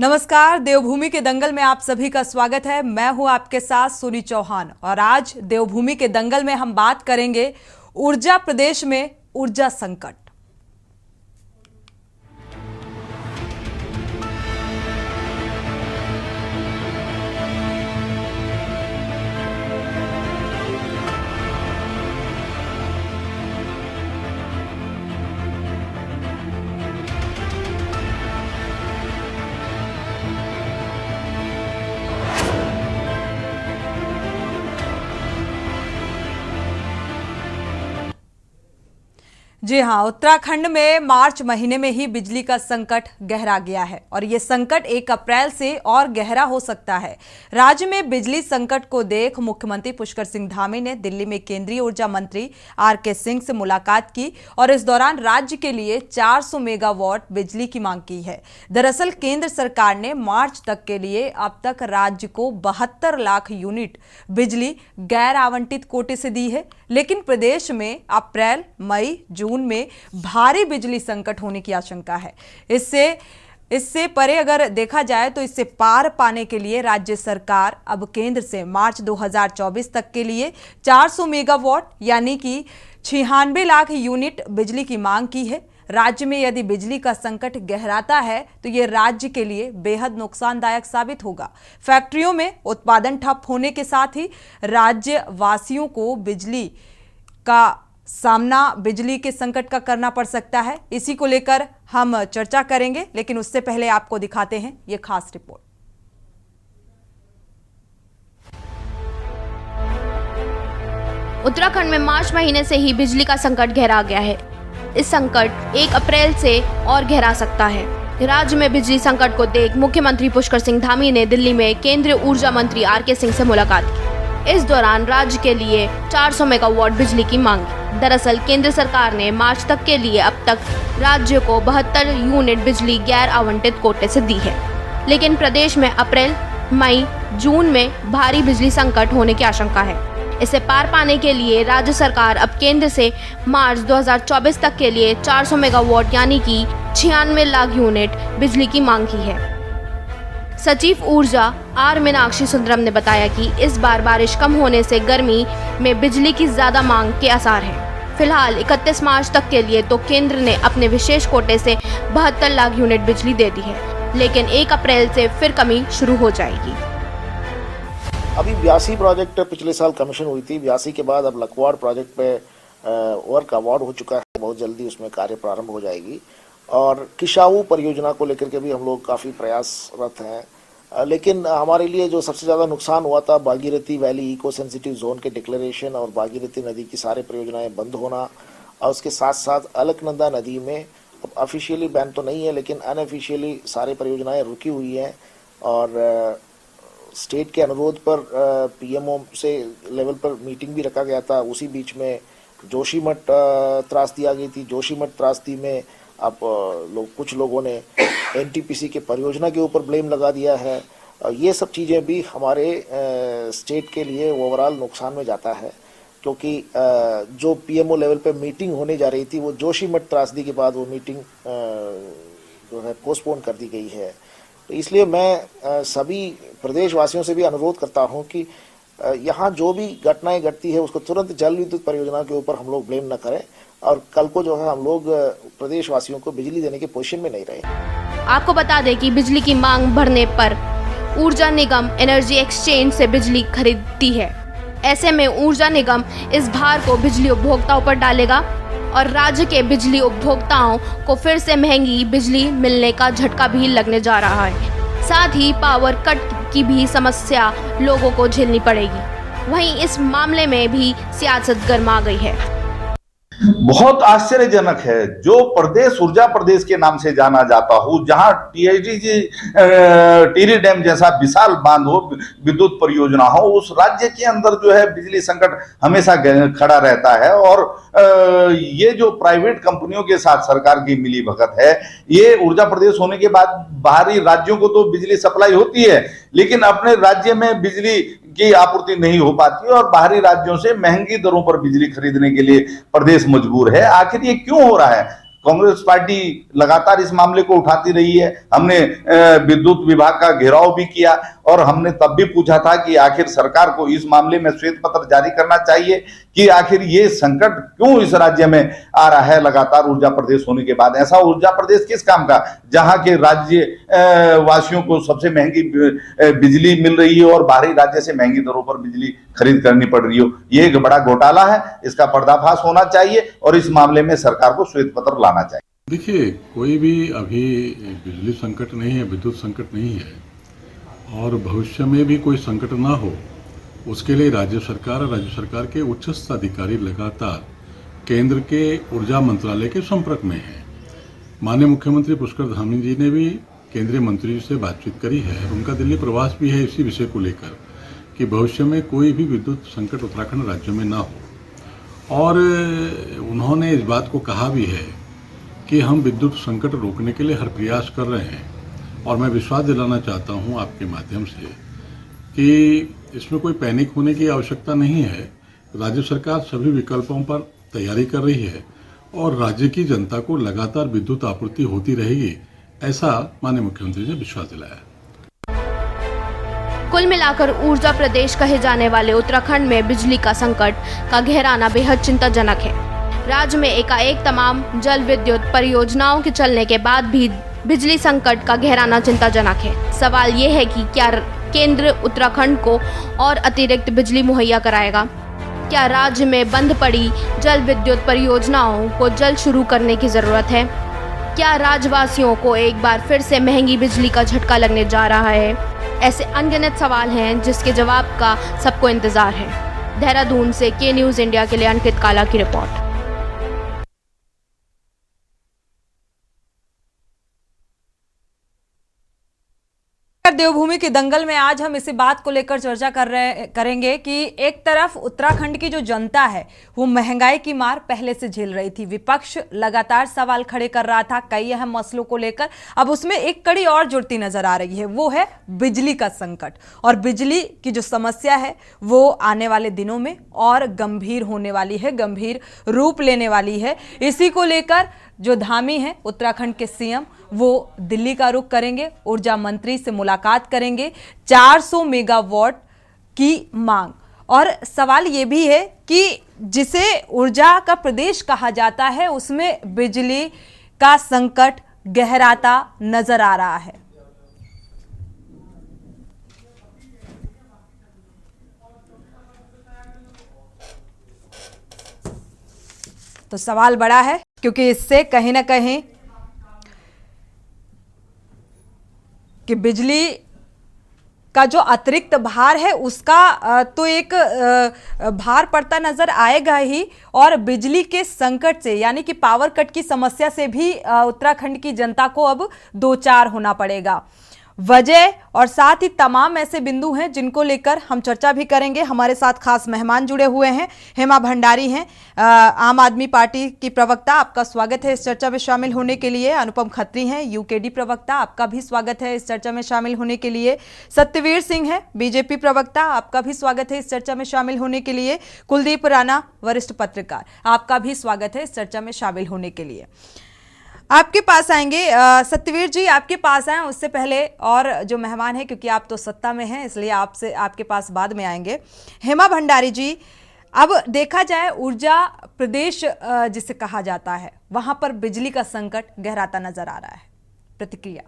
नमस्कार, देवभूमि के दंगल में आप सभी का स्वागत है। मैं हूं आपके साथ सोनी चौहान और आज देवभूमि के दंगल में हम बात करेंगे ऊर्जा प्रदेश में ऊर्जा संकट। जी हाँ, उत्तराखंड में मार्च महीने में ही बिजली का संकट गहरा गया है और ये संकट 1 अप्रैल से और गहरा हो सकता है। राज्य में बिजली संकट को देख मुख्यमंत्री पुष्कर सिंह धामी ने दिल्ली में केंद्रीय ऊर्जा मंत्री आर.के. सिंह से मुलाकात की और इस दौरान राज्य के लिए 400 मेगावाट बिजली की मांग की है। दरअसल केंद्र सरकार ने मार्च तक के लिए अब तक राज्य को 72 लाख यूनिट बिजली गैर आवंटित कोटे से दी है, लेकिन प्रदेश में अप्रैल, मई, जून में भारी बिजली संकट होने की आशंका है। इससे परे अगर देखा जाए तो इससे पार पाने के लिए राज्य सरकार अब केंद्र से मार्च 2024 तक के लिए 400 मेगावाट यानी कि 96 लाख यूनिट बिजली की मांग की है। राज्य में यदि बिजली का संकट गहराता है तो ये राज्य के लिए बेहद नुकसानदायक साबित होगा। फैक्ट्रियों में उत्पादन ठप होने के साथ ही राज्य वासियों को बिजली का सामना बिजली के संकट का करना पड़ सकता है। इसी को लेकर हम चर्चा करेंगे, लेकिन उससे पहले आपको दिखाते हैं ये खास रिपोर्ट। उत्तराखंड में मार्च महीने से ही बिजली का संकट गहरा गया है। इस संकट 1 अप्रैल से और गहरा सकता है। राज्य में बिजली संकट को देख मुख्यमंत्री पुष्कर सिंह धामी ने दिल्ली में केंद्रीय ऊर्जा मंत्री आर.के. सिंह से मुलाकात की। इस दौरान राज्य के लिए 400 मेगावाट बिजली की मांग की। दरअसल केंद्र सरकार ने मार्च तक के लिए अब तक राज्य को 72 यूनिट बिजली गैर आवंटित कोटे से दी है, लेकिन प्रदेश में अप्रैल, मई, जून में भारी बिजली संकट होने की आशंका है। इसे पार पाने के लिए राज्य सरकार अब केंद्र से मार्च 2024 तक के लिए 400 मेगावाट यानी कि 96 लाख यूनिट बिजली की मांग की है। सचिव ऊर्जा आर मीनाक्षी सुंदरम ने बताया कि इस बार बारिश कम होने से गर्मी में बिजली की ज्यादा मांग के आसार हैं। फिलहाल 31 मार्च तक के लिए तो केंद्र ने अपने विशेष कोटे से 72 लाख यूनिट बिजली दे दी है, लेकिन 1 अप्रैल से फिर कमी शुरू हो जाएगी। अभी 82 प्रोजेक्ट पिछले साल कमीशन हुई थी। 82 के बाद अब लखवाड़ प्रोजेक्ट पे वर्क अवार्ड हो चुका है। बहुत जल्दी उसमें कार्य प्रारंभ हो जाएगी और किशाऊ परियोजना को लेकर के भी हम लोग काफ़ी प्रयासरत हैं। लेकिन हमारे लिए जो सबसे ज़्यादा नुकसान हुआ था Bhagirathi valley eco sensitive zone के डिक्लेरेशन और भागीरथी नदी की सारे परियोजनाएं बंद होना और उसके साथ साथ अलकनंदा नदी में ऑफिशियली बैन तो नहीं है लेकिन अनऑफिशियली सारी परियोजनाएं रुकी हुई हैं और स्टेट के अनुरोध पर पीएमओ से लेवल पर मीटिंग भी रखा गया था। उसी बीच में जोशीमठ त्रासदी आ गई थी। जोशीमठ त्रासदी में अब कुछ लोगों ने एनटीपीसी के परियोजना के ऊपर ब्लेम लगा दिया है। ये सब चीज़ें भी हमारे स्टेट के लिए ओवरऑल नुकसान में जाता है, क्योंकि जो पीएमओ लेवल पे मीटिंग होने जा रही थी वो जोशीमठ त्रासदी के बाद वो मीटिंग जो है पोस्टपोन कर दी गई है। तो इसलिए मैं सभी प्रदेशवासियों से भी अनुरोध करता हूं कि यहाँ जो भी घटनाएं घटती है उसको तुरंत जल विद्युत परियोजना के ऊपर हम लोग ब्लेम न करें और कल को जो है हम लोग प्रदेशवासियों को बिजली देने की पोजीशन में नहीं रहे। आपको बता दें कि बिजली की मांग बढ़ने पर ऊर्जा निगम एनर्जी एक्सचेंज से बिजली खरीदती है। ऐसे में ऊर्जा निगम इस भार को बिजली उपभोक्ताओं पर डालेगा और राज्य के बिजली उपभोक्ताओं को फिर से महंगी बिजली मिलने का झटका भी लगने जा रहा है। साथ ही पावर कट की भी समस्या लोगों को झेलनी पड़ेगी। वहीं इस मामले में भी सियासत गर्मा गई है। बहुत आश्चर्यजनक है, जो प्रदेश ऊर्जा प्रदेश के नाम से जाना जाता हो, जहां टिहरी डैम जैसा विशाल बांध हो, विद्युत परियोजना हो, उस राज्य के अंदर जो है बिजली संकट हमेशा खड़ा रहता है। और ये जो प्राइवेट कंपनियों के साथ सरकार की मिली भगत है, ये ऊर्जा प्रदेश होने के बाद बाहरी राज्यों को तो बिजली सप्लाई होती है, लेकिन अपने राज्य में बिजली की आपूर्ति नहीं हो पाती और बाहरी राज्यों से महंगी दरों पर बिजली खरीदने के लिए प्रदेश मजबूर है। आखिर ये क्यों हो रहा है? कांग्रेस पार्टी लगातार इस मामले को उठाती रही है। हमने विद्युत विभाग का घेराव भी किया और हमने तब भी पूछा था कि आखिर सरकार को इस मामले में श्वेत पत्र जारी करना चाहिए कि आखिर ये संकट क्यों इस राज्य में आ रहा है लगातार ऊर्जा प्रदेश होने के बाद। ऐसा ऊर्जा प्रदेश किस काम का जहां के राज्य वासियों को सबसे महंगी बिजली मिल रही है और बाहरी राज्य से महंगी दरों पर बिजली खरीद करनी पड़ रही हो। ये एक बड़ा घोटाला है, इसका पर्दाफाश होना चाहिए और इस मामले में सरकार को श्वेत पत्र लाना चाहिए। देखिए, कोई भी अभी बिजली संकट नहीं है, विद्युत संकट नहीं है और भविष्य में भी कोई संकट ना हो उसके लिए राज्य सरकार और राज्य सरकार के उच्चस्थ अधिकारी लगातार केंद्र के ऊर्जा मंत्रालय के संपर्क में हैं। माननीय मुख्यमंत्री पुष्कर धामी जी ने भी केंद्रीय मंत्री से बातचीत करी है। उनका दिल्ली प्रवास भी है इसी विषय को लेकर कि भविष्य में कोई भी विद्युत संकट उत्तराखंड राज्य में ना हो और उन्होंने इस बात को कहा भी है कि हम विद्युत संकट रोकने के लिए हर प्रयास कर रहे हैं और मैं विश्वास दिलाना चाहता हूं आपके माध्यम से कि इसमें कोई पैनिक होने की आवश्यकता नहीं है। राज्य सरकार सभी विकल्पों पर तैयारी कर रही है और राज्य की जनता को लगातार विद्युत आपूर्ति होती रहेगी, ऐसा माननीय मुख्यमंत्री ने विश्वास दिलाया। कुल मिलाकर ऊर्जा प्रदेश कहे जाने वाले उत्तराखंड में बिजली का संकट का गहराना बेहद चिंताजनक है। राज्य में एकाएक तमाम जल विद्युत परियोजनाओं के चलने के बाद भी बिजली संकट का गहराना चिंताजनक है। सवाल ये है कि क्या केंद्र उत्तराखंड को और अतिरिक्त बिजली मुहैया कराएगा? क्या राज्य में बंद पड़ी जल विद्युत परियोजनाओं को जल्द शुरू करने की जरूरत है? क्या राज्यवासियों को एक बार फिर से महंगी बिजली का झटका लगने जा रहा है? ऐसे अनगिनत सवाल हैं जिसके जवाब का सबको इंतजार है। देहरादून से के न्यूज़ इंडिया के लिए अंकित काला की रिपोर्ट। देवभूमि के दंगल में आज हम इसी बात को लेकर चर्चा करेंगे कि एक तरफ उत्तराखंड की जो जनता है वो महंगाई की मार पहले से झेल रही थी। विपक्ष लगातार सवाल खड़े कर रहा था कई अहम मसलों को लेकर। अब उसमें एक कड़ी और जुड़ती नजर आ रही है, वो है बिजली का संकट। और बिजली की जो समस्या है वो आने वाले दिनों में और गंभीर होने वाली है, गंभीर रूप लेने वाली है। इसी को लेकर जो धामी है उत्तराखंड के सीएम वो दिल्ली का रुख करेंगे, ऊर्जा मंत्री से मुलाकात करेंगे। 400 मेगावाट की मांग। और सवाल ये भी है कि जिसे ऊर्जा का प्रदेश कहा जाता है उसमें बिजली का संकट गहराता नजर आ रहा है। तो सवाल बड़ा है क्योंकि इससे कहीं ना कहीं कि बिजली का जो अतिरिक्त भार है उसका तो एक भार पड़ता नजर आएगा ही, और बिजली के संकट से यानी कि पावर कट की समस्या से भी उत्तराखंड की जनता को अब दो चार होना पड़ेगा। वजह और साथ ही तमाम ऐसे बिंदु हैं जिनको लेकर हम चर्चा भी करेंगे। हमारे साथ खास मेहमान जुड़े हुए हैं। हेमा भंडारी हैं, आम आदमी पार्टी की प्रवक्ता, आपका स्वागत है इस चर्चा में शामिल होने के लिए। अनुपम खत्री हैं, यूकेडी प्रवक्ता, आपका भी स्वागत है इस चर्चा में शामिल होने के लिए। सत्यवीर सिंह हैं, बीजेपी प्रवक्ता, आपका भी स्वागत है इस चर्चा में शामिल होने के लिए। कुलदीप राणा, वरिष्ठ पत्रकार, आपका भी स्वागत है इस चर्चा में शामिल होने के लिए। आपके पास आएंगे सत्यवीर जी, आपके पास आए उससे पहले और जो मेहमान है, क्योंकि आप तो सत्ता में हैं इसलिए आपसे आपके पास बाद में आएंगे। हेमा भंडारी जी, अब देखा जाए ऊर्जा प्रदेश जिसे कहा जाता है वहां पर बिजली का संकट गहराता नजर आ रहा है, प्रतिक्रिया?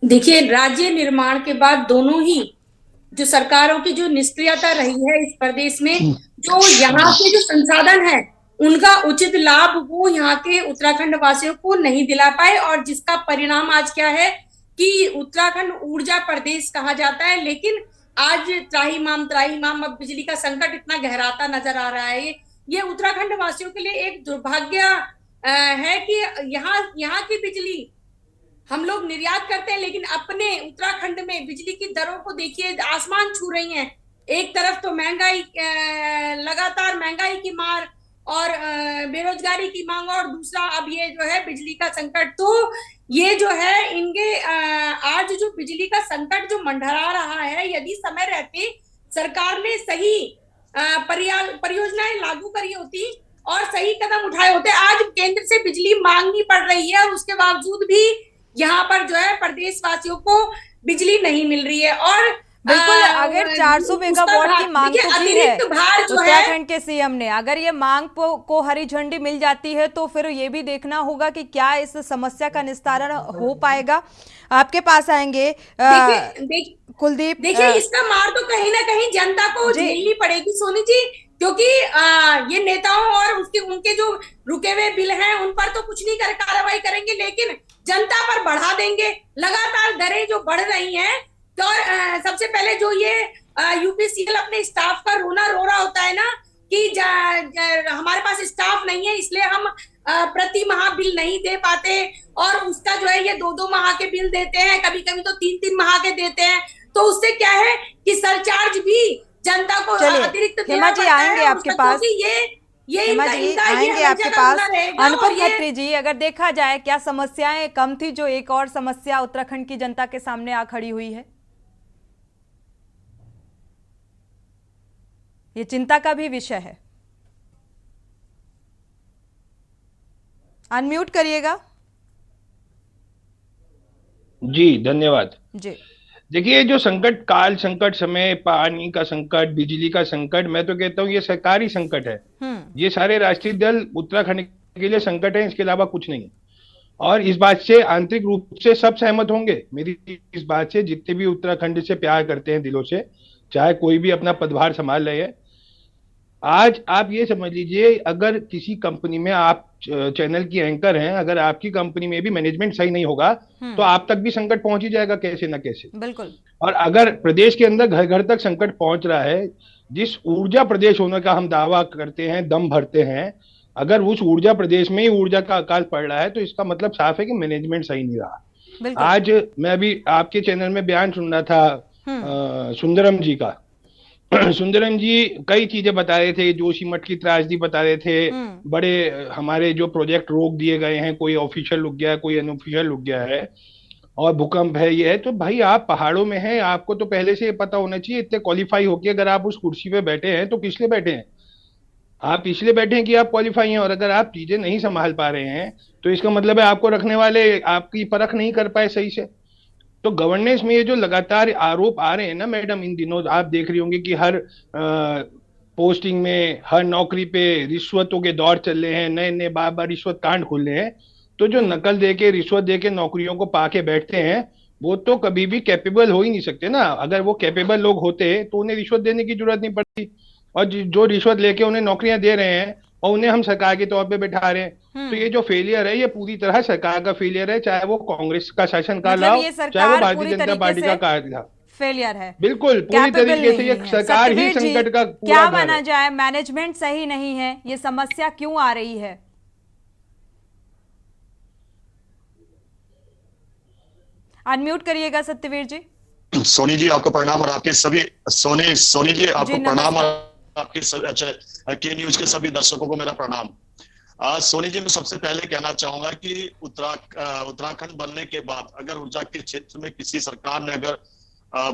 देखिए, राज्य निर्माण के बाद दोनों ही जो सरकारों की जो निष्क्रियता रही है इस प्रदेश में, जो यहाँ के जो संसाधन है उनका उचित लाभ वो यहाँ के उत्तराखंड वासियों को नहीं दिला पाए, और जिसका परिणाम आज क्या है कि उत्तराखंड ऊर्जा प्रदेश कहा जाता है, लेकिन आज त्राहिमाम अब बिजली का संकट इतना गहराता नजर आ रहा है। ये उत्तराखंड वासियों के लिए एक दुर्भाग्य है कि यहाँ की बिजली हम लोग निर्यात करते हैं, लेकिन अपने उत्तराखंड में बिजली की दरों को देखिए, आसमान छू रही हैं। एक तरफ तो महंगाई, लगातार महंगाई की मार और बेरोजगारी की मांग, और दूसरा अब ये जो है बिजली का संकट। तो ये जो है इनके आज जो बिजली का संकट जो मंडरा रहा है, यदि समय रहते सरकार ने सही परियोजनाएं लागू करी होती और सही कदम उठाए होते, आज केंद्र से बिजली मांगनी पड़ रही है और उसके बावजूद भी यहाँ पर जो है प्रदेशवासियों को बिजली नहीं मिल रही है। और बिल्कुल, अगर 400 मेगावाट की मांग तो की है भार जो है उत्तराखंड के सीएम ने, अगर ये मांग को हरी झंडी मिल जाती है तो फिर ये भी देखना होगा कि क्या इस समस्या का निस्तारण हो पाएगा। आपके पास आएंगे कुलदीप। देखिए इसका मार तो कहीं ना कहीं जनता को झेलनी पड़ेगी सोनी जी, क्योंकि ये नेताओं और उनके जो रुके हुए बिल हैं उन पर तो कुछ नहीं कार्रवाई करेंगे, लेकिन जनता पर बढ़ा देंगे। लगातार दरें जो बढ़ रही हैं, तो सबसे पहले जो ये यूपीसीएल अपने स्टाफ का रोना रो रहा होता है ना कि हमारे पास स्टाफ नहीं है इसलिए हम प्रति माह बिल नहीं दे पाते, और उसका जो है ये 2-2 माह के बिल देते हैं, कभी कभी तो 3-3 माह के देते हैं। तो उससे क्या है कि सरचार्ज भी जनता को अतिरिक्त हेमा जी आएंगे आपके पास, हेमा जी आएंगे आपके पास। अनुपम खत्री जी, अगर देखा जाए क्या समस्याएं कम थी जो एक और समस्या उत्तराखंड की जनता के सामने आ खड़ी हुई है? ये चिंता का भी विषय है। अनम्यूट करिएगा। जी धन्यवाद जी। देखिए जो संकट काल, संकट समय, पानी का संकट, बिजली का संकट, मैं तो कहता हूँ ये सरकारी संकट है। ये सारे राष्ट्रीय दल उत्तराखंड के लिए संकट है, इसके अलावा कुछ नहीं। और इस बात से आंतरिक रूप से सब सहमत होंगे मेरी इस बात से, जितने भी उत्तराखंड से प्यार करते हैं दिलों से, चाहे कोई भी अपना पदभार संभाल रहे हैं। आज आप ये समझ लीजिए, अगर किसी कंपनी में आप चैनल की एंकर हैं, अगर आपकी कंपनी में भी मैनेजमेंट सही नहीं होगा तो आप तक भी संकट पहुंच ही जाएगा कैसे ना कैसे। बिल्कुल। और अगर प्रदेश के अंदर घर घर तक संकट पहुंच रहा है, जिस ऊर्जा प्रदेश होने का हम दावा करते हैं, दम भरते हैं, अगर उस ऊर्जा प्रदेश में ही ऊर्जा का अकाल पड़ रहा है तो इसका मतलब साफ है कि मैनेजमेंट सही नहीं रहा। आज मैं अभी आपके चैनल में बयान सुन रहा था सुंदरम जी का। सुंदरम जी कई चीजें बता रहे थे, जोशीमठ की त्रासदी बता रहे थे, बड़े हमारे जो प्रोजेक्ट रोक दिए गए हैं, कोई ऑफिशियल रुक गया है, कोई अनऑफिशियल रुक गया है, और भूकंप है, ये है। तो भाई आप पहाड़ों में हैं, आपको तो पहले से ये पता होना चाहिए, इतने क्वालिफाई होके अगर आप उस कुर्सी पे बैठे हैं तो किस लिए बैठे हैं? आप इसलिए बैठे हैं कि आप क्वालिफाई हैं, और अगर आप चीजें नहीं संभाल पा रहे हैं तो इसका मतलब है आपको रखने वाले आपकी परख नहीं कर पाए सही से। तो गवर्नेंस में ये जो लगातार आरोप आ रहे हैं ना मैडम, इन दिनों आप देख रही होंगी कि हर पोस्टिंग में, हर नौकरी पे रिश्वतों के दौर चल रहे हैं, नए नए बार रिश्वत कांड खुल रहे हैं। तो जो नकल देके, रिश्वत देके नौकरियों को पाके बैठते हैं, वो तो कभी भी कैपेबल हो ही नहीं सकते ना। अगर वो कैपेबल लोग होते तो उन्हें रिश्वत देने की जरूरत नहीं पड़ती। और जो रिश्वत लेके उन्हें नौकरियां दे रहे हैं और उन्हें हम सरकार के तौर पे बैठा रहे हैं, तो ये जो फेलियर है ये पूरी तरह सरकार का फेलियर है, चाहे वो कांग्रेस का शासनकाल हो, चाहे वो भारतीय जनता पार्टी का कार्य था, फेलियर है। बिल्कुल पूरी तरीके से ये सरकार ही संकट का क्या माना जाए, मैनेजमेंट सही नहीं है, ये समस्या क्यों आ रही है? अनम्यूट करिएगा सत्यवीर जी। सोनी जी आपको प्रणाम, और आपके सभी सोनी जी आपको प्रणाम, और आपके के न्यूज के सभी दर्शकों को मेरा प्रणाम। सोनी जी मैं सबसे पहले कहना चाहूंगा कि उत्तराखंड बनने के बाद अगर ऊर्जा के क्षेत्र में किसी सरकार ने अगर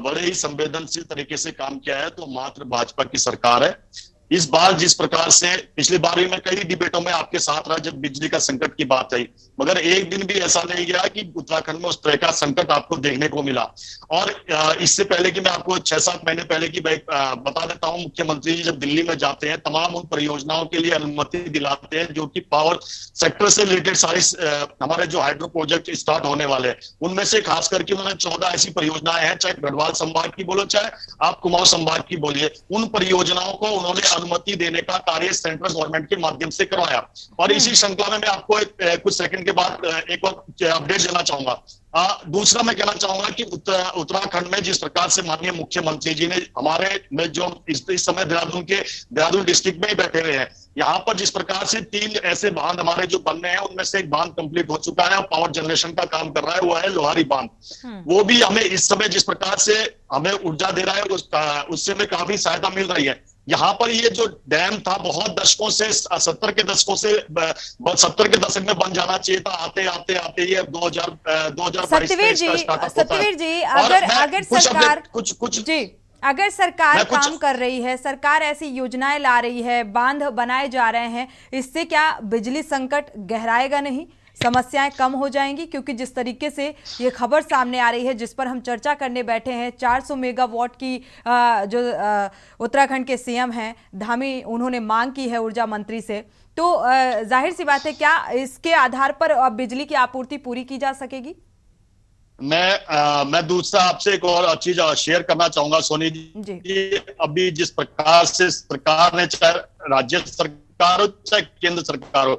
बड़े ही संवेदनशील तरीके से काम किया है तो मात्र भाजपा की सरकार है। इस बार जिस प्रकार से, पिछली बार भी मैं कई डिबेटों में आपके साथ रहा जब बिजली का संकट की बात आई, मगर एक दिन भी ऐसा नहीं गया कि उत्तराखंड में उस तरह का संकट आपको देखने को मिला। और इससे पहले कि मैं आपको 6-7 महीने पहले की बता देता हूं, मुख्यमंत्री जी जब दिल्ली में जाते हैं तमाम उन परियोजनाओं के लिए अनुमति दिलाते हैं जो कि पावर सेक्टर से रिलेटेड सारे हमारे जो हाइड्रो प्रोजेक्ट स्टार्ट होने वाले हैं, उनमें से खास करके उन्होंने 14 ऐसी परियोजनाएं हैं, चाहे गढ़वाल संभाग की बोलो चाहे आप कुमाऊं संभाग की बोलिए, उन परियोजनाओं को उन्होंने अनुमति देने का कार्य सेंट्रल गवर्नमेंट के माध्यम से करवाया। और इसी श्रृंखला में मैं आपको कुछ सेकंड के बाद एक और अपडेट देना चाहूंगा। दूसरा मैं कहना चाहूंगा कि उत्तराखंड में जिस प्रकार से माननीय मुख्यमंत्री जी ने हमारे में जो इस समय देहरादून डिस्ट्रिक्ट में ही बैठे हुए हैं, यहाँ पर जिस प्रकार से 3 ऐसे बांध हमारे जो बनने हैं उनमें से एक बांध कंप्लीट हो चुका है और पावर जनरेशन का काम कर रहा है, वो है लोहारी बांध। वो भी हमें इस समय जिस प्रकार से हमें ऊर्जा दे रहा है उससे हमें काफी सहायता मिल रही है। यहाँ पर ये जो डैम था बहुत दशकों से 70 के दशक में बन जाना चाहिए था, आते आते ये 2022 सत्यवीर जी अगर सरकार कुछ अगर सरकार काम कर रही है, सरकार ऐसी योजनाएं ला रही है, बांध बनाए जा रहे हैं, इससे क्या बिजली संकट गहराएगा नहीं, समस्याएं कम हो जाएंगी? क्योंकि जिस तरीके से ये खबर सामने आ रही है, जिस पर हम चर्चा करने बैठे हैं, 400 मेगावाट की जो उत्तराखंड के सीएम हैं धामी, उन्होंने मांग की है ऊर्जा मंत्री से, तो जाहिर सी बात है क्या इसके आधार पर अब बिजली की आपूर्ति पूरी की जा सकेगी? मैं दूसरा आपसे एक और चीज शेयर करना चाहूंगा सोनी जी। अभी जिस प्रकार से सरकार ने, चाहे राज्य सरकार हो चाहे केंद्र सरकार हो,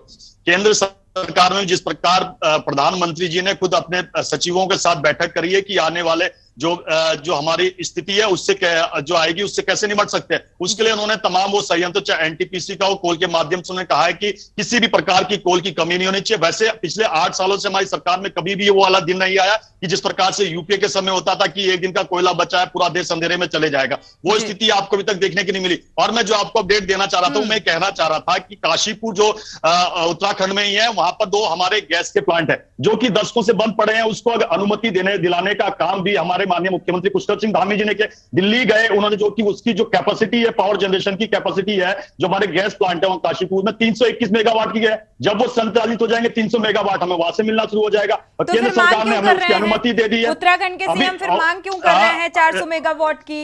केंद्र सरकार में जिस प्रकार प्रधानमंत्री जी ने खुद अपने सचिवों के साथ बैठक करी है कि आने वाले जो हमारी स्थिति है उससे जो आएगी उससे कैसे निपट सकते हैं, उसके लिए उन्होंने तमाम वो संयंत्र, चाहे एनटीपीसी का हो, कोल के माध्यम से उन्होंने कहा है कि किसी भी प्रकार की कोल की कमी नहीं होनी चाहिए। वैसे पिछले 8 सालों से हमारी सरकार में कभी भी वो वाला दिन नहीं आया कि जिस प्रकार से यूपीए के समय होता था कि एक दिन का कोयला बचा है, पूरा देश अंधेरे में चले जाएगा, वो स्थिति आपको अभी तक देखने की नहीं मिली। और मैं जो आपको अपडेट देना चाह रहा था, मैं कहना चाह रहा था कि काशीपुर जो उत्तराखंड में ही है, वहां पर 2 हमारे गैस के प्लांट है जो कि दशकों से बंद पड़े हैं, उसको अनुमति दिलाने का काम भी हमारे माननीय मुख्यमंत्री पुष्कर सिंह धामी जी ने के दिल्ली गए। उन्होंने जो कि उसकी जो कैपेसिटी है, पावर जनरेशन की कैपेसिटी है, जो हमारे गैस प्लांट है वहां काशीपुर में 321 मेगावाट की है। जब वो संचालित हो जाएंगे 300 मेगावाट हमें वहां से मिलना शुरू हो जाएगा। और तो केंद्र सरकार ने हमें उसकी अनुमति दे दी है। उत्तराखंड के सीएम फिर मांग क्यों कर रहे हैं 400 मेगावाट की?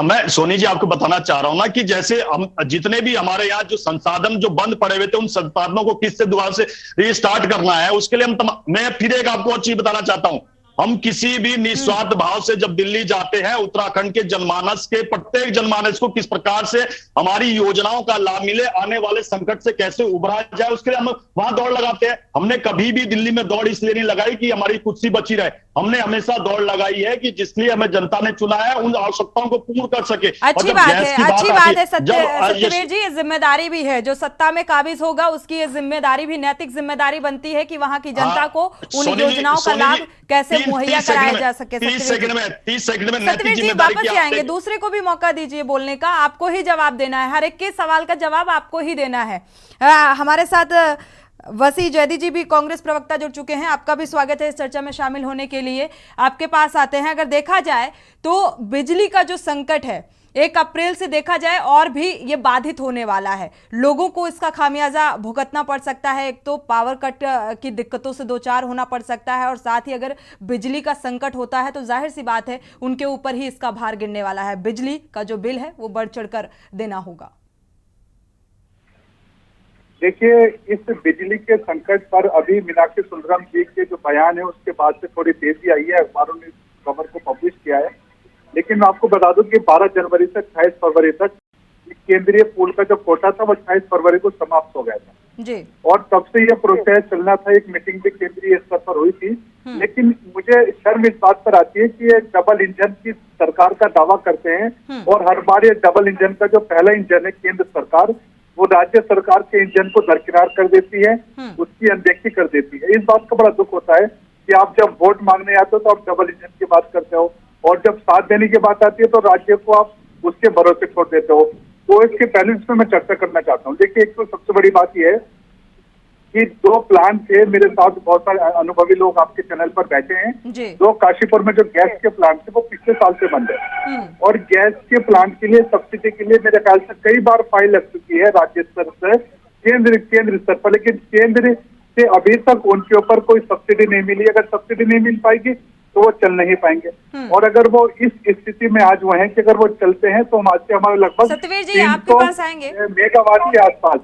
मैं सोनी जी आपको बताना चाह रहा हूं ना कि जैसे हम जितने भी हमारे यहाँ जो संसाधन जो बंद पड़े हुए थे, उन संसाधनों को किससे दोबारा से रीस्टार्ट करना है, उसके लिए मैं फिर एक आपको और चीज बताना चाहता हूं। हम किसी भी निस्वार्थ भाव से जब दिल्ली जाते हैं, उत्तराखंड के जनमानस के प्रत्येक जनमानस को किस प्रकार से हमारी योजनाओं का लाभ मिले, आने वाले संकट से कैसे उभरा जाए, उसके लिए हम वहां दौड़ लगाते हैं। हमने कभी भी दिल्ली में दौड़ इसलिए नहीं लगाई कि हमारी कुर्सी बची रहे, हमने हमेशा दौड़ लगाई है कि जिसलिए हमें जनता ने चुना है उन आवश्यकताओं को पूर्ण कर सके। अच्छी बात है सत्यवीर जी, जिम्मेदारी भी है, जो सत्ता में काबिज होगा उसकी ये जिम्मेदारी भी, नैतिक जिम्मेदारी बनती है कि वहां की जनता को उन योजनाओं का लाभ कैसे मुहैया कराया जा सके। 30 सेकंड में सत्यवीर जी वापस ही आएंगे, दूसरे को भी मौका दीजिए बोलने का, आपको ही जवाब देना है, हर एक के सवाल का जवाब आपको ही देना है। हमारे साथ वसी जैदी जी भी कांग्रेस प्रवक्ता जुड़ चुके हैं, आपका भी स्वागत है इस चर्चा में शामिल होने के लिए। आपके पास आते हैं, अगर देखा जाए तो बिजली का जो संकट है 1 अप्रैल से देखा जाए और भी ये बाधित होने वाला है, लोगों को इसका खामियाजा भुगतना पड़ सकता है। एक तो पावर कट की दिक्कतों से 2-4 होना पड़ सकता है, और साथ ही अगर बिजली का संकट होता है तो जाहिर सी बात है उनके ऊपर ही इसका भार गिरने वाला है, बिजली का जो बिल है वो बढ़ चढ़कर देना होगा। देखिए, इस बिजली के संकट पर अभी मीनाक्षी सुंदरम जी के जो बयान है उसके बाद से थोड़ी तेजी आई है, अखबारों ने खबर को पब्लिश किया है। लेकिन मैं आपको बता दूं कि 12 जनवरी से 28 फरवरी तक केंद्रीय पूल का जो कोटा था वो 28 फरवरी को समाप्त हो गया था जी। और तब से ये प्रोसेस चलना था। एक मीटिंग भी केंद्रीय स्तर पर हुई थी, लेकिन मुझे शर्म इस बात पर आती है कि ये डबल इंजन की सरकार का दावा करते हैं और हर बार ये डबल इंजन का जो पहला इंजन है केंद्र सरकार, वो राज्य सरकार के इंजन को दरकिनार कर देती है, उसकी अनदेखी कर देती है। इस बात का बड़ा दुख होता है कि आप जब वोट मांगने आते हो तो आप डबल इंजन की बात करते हो, और जब साथ देने की बात आती है तो राज्य को आप उसके भरोसे छोड़ देते हो। तो इसके बैलेंस में मैं चर्चा करना चाहता हूँ। देखिए, एक तो सबसे बड़ी बात यह है कि 2 प्लान थे, मेरे साथ बहुत सारे अनुभवी लोग आपके चैनल पर बैठे हैं। 2 काशीपुर में जो गैस के प्लांट थे वो पिछले साल से बंद है, और गैस के प्लांट के लिए सब्सिडी के लिए मेरे ख्याल से कई बार फाइल लग चुकी है राज्य स्तर से केंद्र स्तर पर, लेकिन केंद्र से अभी तक उनके ऊपर कोई सब्सिडी नहीं मिली। अगर सब्सिडी नहीं मिल पाएगी तो वो चल नहीं पाएंगे, और अगर वो इस स्थिति में आज वो हैं कि अगर वो चलते हैं तो हमारे लगभग 300 मेगावाट के आसपास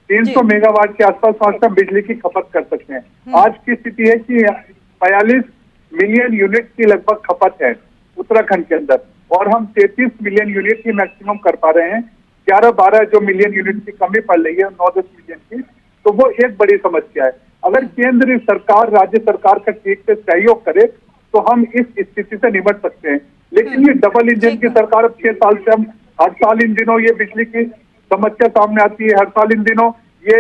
300 मेगावाट के आसपास हम बिजली की खपत कर सकते हैं। आज की स्थिति है कि 45 मिलियन यूनिट की लगभग खपत है उत्तराखंड के अंदर, और हम 33 मिलियन यूनिट की मैक्सिमम कर पा रहे हैं। 11-12 जो मिलियन यूनिट की कमी पड़ रही है 9-10 मिलियन की, तो वो एक बड़ी समस्या है। अगर केंद्र सरकार राज्य सरकार का ठीक से सहयोग करे तो हम इस स्थिति से निपट सकते हैं। लेकिन ये डबल इंजन की सरकार, अब 6 साल से हम हर साल इन दिनों ये बिजली की समस्या सामने आती है, हर साल इन दिनों ये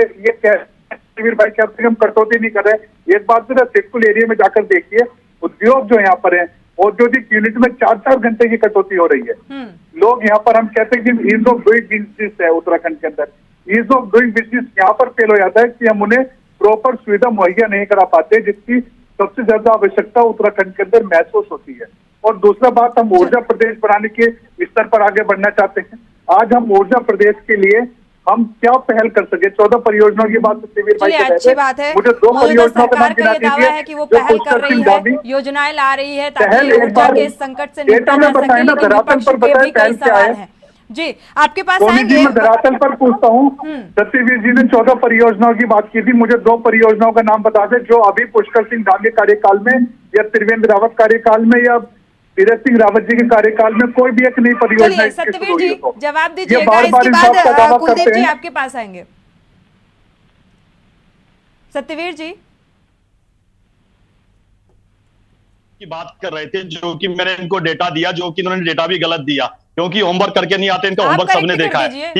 भाई कहते हैं हम कटौती नहीं कर रहे। एक बार जरा सिडकुल एरिया में जाकर देखिए, उद्योग जो यहाँ पर है, औद्योगिक यूनिट में 4-4 घंटे की कटौती हो रही है। लोग यहाँ पर, हम कहते हैं कि ईज ऑफ डूइंग बिजनेस है उत्तराखंड के अंदर, ईज ऑफ डूइंग बिजनेस यहाँ पर फेल हो जाता है कि हम उन्हें प्रॉपर सुविधा मुहैया नहीं करा पाते, जिसकी सबसे ज्यादा आवश्यकता उत्तराखंड के अंदर महसूस होती है। और दूसरा बात, हम ऊर्जा प्रदेश बनाने की स्तर पर आगे बढ़ना चाहते हैं। आज हम ऊर्जा प्रदेश के लिए हम क्या पहल कर सके? 14 परियोजनाओं की बात सत्यवीर भाई चलिए, से अच्छी बात है। मुझे 2 परियोजनाओं का नाम सरकार का गिना ये दावा दीजिए है कि वो जो पहल कर पुष्कर रही सिंह है, धामी योजनाएं ला रही है पहल ताकि एक ऊर्जा बार के इस संकट से डेटा निपटा में जा बताएं सके, ना, लेकिन धरातल विपक्ष पर के बताएं भी कई पहल क्या सवाल है। हैं। जी, आपके पास सोनी जी, आएंगे। मैं धरातल पर पूछता हूँ, सत्यवीर जी ने 14 परियोजनाओं की बात की थी, मुझे 2 परियोजनाओं का नाम बता दें जो अभी पुष्कर सिंह धामी कार्यकाल में या त्रिवेंद्र रावत कार्यकाल में या तीरथ सिंह रावत जी के कार्यकाल में कोई भी एक नई परियोजना चलिए इसकी शुरू सत्यवीर हुई जी हो। जवाब ये दीजिएगा, बार-बार इसके इस बात का दावा बाद कुलदीप करते जी हैं। आपके पास आएंगे। सत्यवीर जी की बात कर रहे थे, जो कि मैंने इनको डेटा दिया, जो कि इन्होंने डेटा भी गलत दिया, क्योंकि होमवर्क करके नहीं आते। इनका आप होमवर्क सबने correct कर देखा है। दीजिए।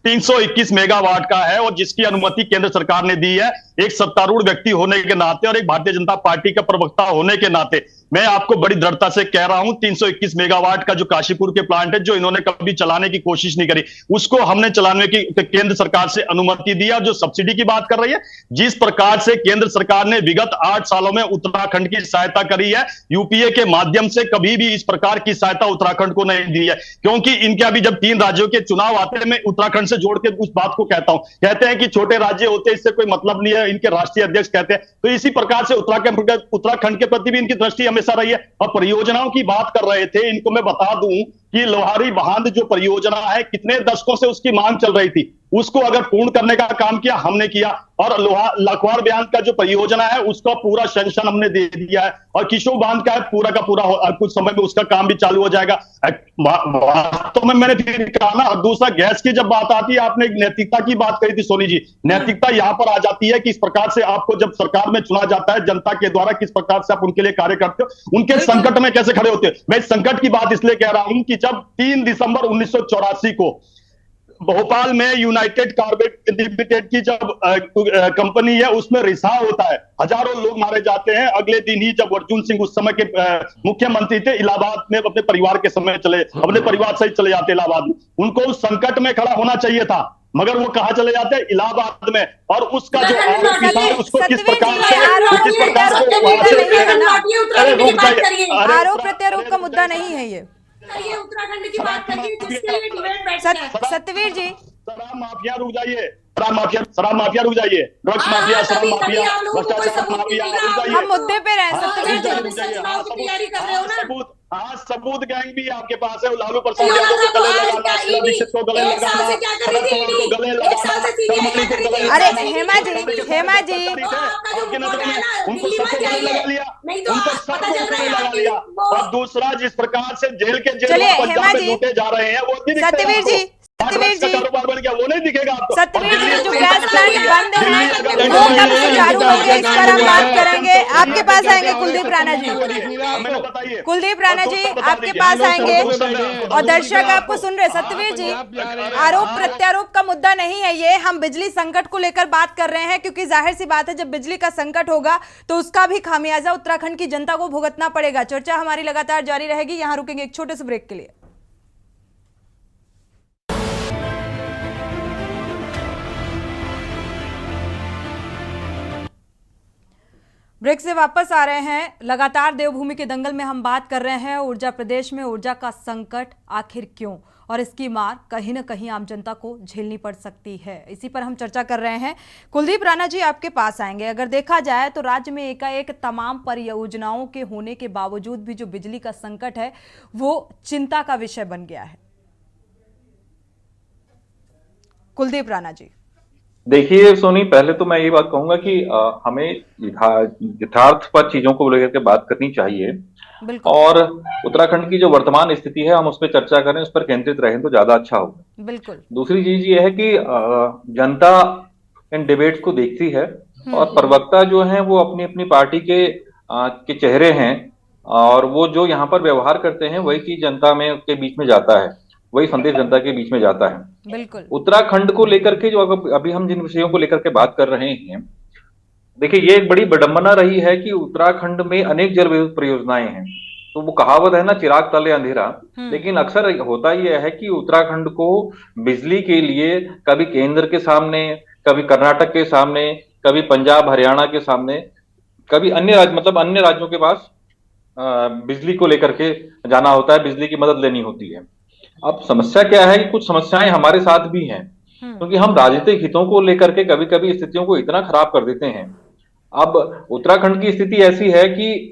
321 मेगावाट का है, और जिसकी अनुमति केंद्र सरकार ने दी है। एक सत्तारूढ़ व्यक्ति होने के नाते और एक भारतीय जनता पार्टी का प्रवक्ता होने के नाते मैं आपको बड़ी दृढ़ता से कह रहा हूं, 321 मेगावाट का जो काशीपुर के प्लांट है, जो इन्होंने कभी चलाने की कोशिश नहीं करी, उसको हमने चलाने की केंद्र सरकार से अनुमति दी। और जो सब्सिडी की बात कर रही है, जिस प्रकार से केंद्र सरकार ने विगत 8 सालों में उत्तराखंड की सहायता करी है, यूपीए के माध्यम से कभी भी इस प्रकार की सहायता उत्तराखंड को नहीं दी है। क्योंकि इनके अभी जब 3 राज्यों के चुनाव आते हैं, मैं उत्तराखंड से जोड़ के उस बात को कहता हूं, कहते हैं कि छोटे राज्य होते इससे कोई मतलब नहीं है, इनके राष्ट्रीय अध्यक्ष कहते हैं। तो इसी प्रकार से उत्तराखंड के प्रति भी इनकी दृष्टि हमेशा रही है। और परियोजनाओं की बात कर रहे थे, इनको मैं बता दूं कि लोहारी बांध जो परियोजना है, कितने दशकों से उसकी मांग चल रही थी, उसको अगर पूर्ण करने का काम किया, हमने किया। और लखवाड़ बांध का जो परियोजना है, उसका पूरा सैंक्शन हमने दे दिया है। और किशोर बांध का पूरा का पूरा कुछ समय में उसका काम भी चालू हो जाएगा। तो मैंने फिर कहा ना। और दूसरा, गैस की जब बात आती है, आपने नैतिकता की बात कही थी सोनी जी, नैतिकता यहां पर आ जाती है कि इस प्रकार से आपको जब सरकार में चुना जाता है जनता के द्वारा, किस प्रकार से आप उनके लिए कार्य करते हो, उनके संकट में कैसे खड़े होते हो। मैं इस संकट की बात इसलिए कह रहा हूं कि जब 3 दिसंबर 1984 को भोपाल में यूनाइटेड कार्बाइड लिमिटेड की जब कंपनी है, उसमें रिसाव होता है, हजारों लोग मारे जाते हैं। अगले दिन ही जब अर्जुन सिंह उस समय के मुख्यमंत्री थे, इलाहाबाद में अपने परिवार के अपने परिवार सहित चले जाते इलाहाबाद में। उनको उस संकट में खड़ा होना चाहिए था, मगर वो कहां चले जाते, इलाहाबाद में। और उसका जो आरोपी था, उसको किस प्रकार से आरोप प्रत्यारोप का मुद्दा नहीं है ये। उत्तराखंड की बात करिए, जिसके लिए डिबेट बैठता है। सत्यवीर जी, शराब माफिया रुक जाइए, शराब माफिया रुक जाइए, ड्रग्स माफिया, शराब माफिया, भ्रष्टाचार माफिया रुक जाइए। हम मुद्दे पे रहे सत्यवीर जी। हाँ, सबूत गैंग भी आपके पास है। लालू प्रसाद यादव को गले लगाना, शीला दीक्षित को गले लगाना, शरद पवार को गले लगाना, शर्मा को गले लगाना। अरे हेमा जी आपके नजर में उनको सबको गले लगा लिया, उनको सबको गले लगा लिया। और दूसरा, जिस प्रकार से जेल के चलिए, हेमा जी, लूटे जा रहे हैं, वो सत्यवीर जी, सत्यवीर जी, कारोबार बन गया, वो नहीं दिखेगा आपको। सत्यवीर जी, जो गैस प्लांट बंद है वो कब से चालू होंगे, इस पर हम बात करेंगे। आपके पास आएंगे कुलदीप राणा जी। कुलदीप राणा जी आपके पास आएंगे, और दर्शक आपको सुन रहे। सत्यवीर जी, आरोप प्रत्यारोप का मुद्दा नहीं है ये, हम बिजली संकट को लेकर बात कर रहे हैं, क्योंकि जाहिर सी बात है जब बिजली का संकट होगा तो उसका भी खामियाजा उत्तराखंड की जनता को भुगतना पड़ेगा। चर्चा हमारी लगातार जारी रहेगी, यहां रुकेंगे एक छोटे से ब्रेक के लिए। ब्रेक से वापस आ रहे हैं। लगातार देवभूमि के दंगल में हम बात कर रहे हैं ऊर्जा प्रदेश में ऊर्जा का संकट आखिर क्यों, और इसकी मार कहीं ना कहीं आम जनता को झेलनी पड़ सकती है। इसी पर हम चर्चा कर रहे हैं। कुलदीप राणा जी आपके पास आएंगे। अगर देखा जाए तो राज्य में एकाएक तमाम परियोजनाओं के होने के बावजूद भी जो बिजली का संकट है वो चिंता का विषय बन गया है। कुलदीप राणा जी, देखिए सोनी, पहले तो मैं ये बात कहूंगा कि हमें यथार्थ पर चीजों को लेकर के बात करनी चाहिए, और उत्तराखंड की जो वर्तमान स्थिति है हम उस पर चर्चा करें, उस पर केंद्रित रहें तो ज्यादा अच्छा होगा। बिल्कुल। दूसरी चीज ये है कि जनता इन डिबेट्स को देखती है, और प्रवक्ता जो हैं वो अपनी अपनी पार्टी के चेहरे हैं, और वो जो यहाँ पर व्यवहार करते हैं वही चीज जनता में के बीच में जाता है, वही संदेश जनता के बीच में जाता है। बिल्कुल। उत्तराखंड को लेकर के जो अभी हम जिन विषयों को लेकर के बात कर रहे हैं, देखिए ये एक बड़ी विडंबना रही है कि उत्तराखंड में अनेक जल विद्युत परियोजनाएं हैं। तो वो कहावत है ना, चिराग तले अंधेरा। लेकिन अक्सर होता यह है कि उत्तराखंड को बिजली के लिए कभी केंद्र के सामने, कभी कर्नाटक के सामने, कभी पंजाब हरियाणा के सामने, कभी अन्य राज्यों के पास बिजली को लेकर के जाना होता है, बिजली की मदद लेनी होती है। अब समस्या क्या है कि कुछ समस्याएं हमारे साथ भी हैं, क्योंकि हम राजनीतिक हितों को लेकर के कभी कभी स्थितियों को इतना खराब कर देते हैं। अब उत्तराखंड की स्थिति ऐसी है कि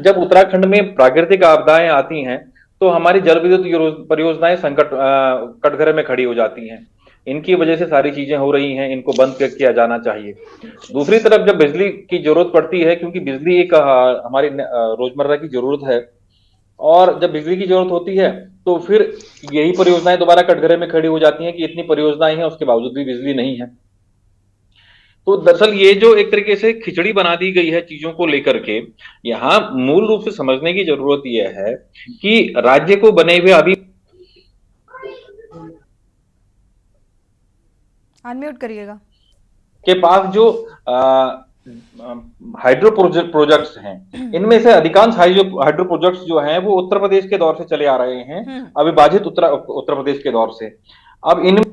जब उत्तराखंड में प्राकृतिक आपदाएं आती हैं तो हमारी जल विद्युत परियोजनाएं संकट कटघरे में खड़ी हो जाती हैं। इनकी वजह से सारी चीजें हो रही हैं, इनको बंद किया जाना चाहिए। दूसरी तरफ जब बिजली की जरूरत पड़ती है, क्योंकि बिजली एक हमारी रोजमर्रा की जरूरत है, और जब बिजली की जरूरत होती है तो फिर यही परियोजनाएं दोबारा कटघरे में खड़ी हो जाती हैं कि इतनी परियोजनाएं हैं उसके बावजूद भी बिजली नहीं है। तो दरअसल ये जो एक तरीके से खिचड़ी बना दी गई है चीजों को लेकर के, यहाँ मूल रूप से समझने की जरूरत यह है कि राज्य को बने हुए अभी अनम्यूट करिएगा के पास जो हाइड्रो प्रोजेक्ट्स हैं, इनमें से अधिकांश हाइड्रो प्रोजेक्ट्स जो हैं वो उत्तर प्रदेश के दौर से चले आ रहे हैं, अविभाजित उत्तर प्रदेश के दौर से। अब इन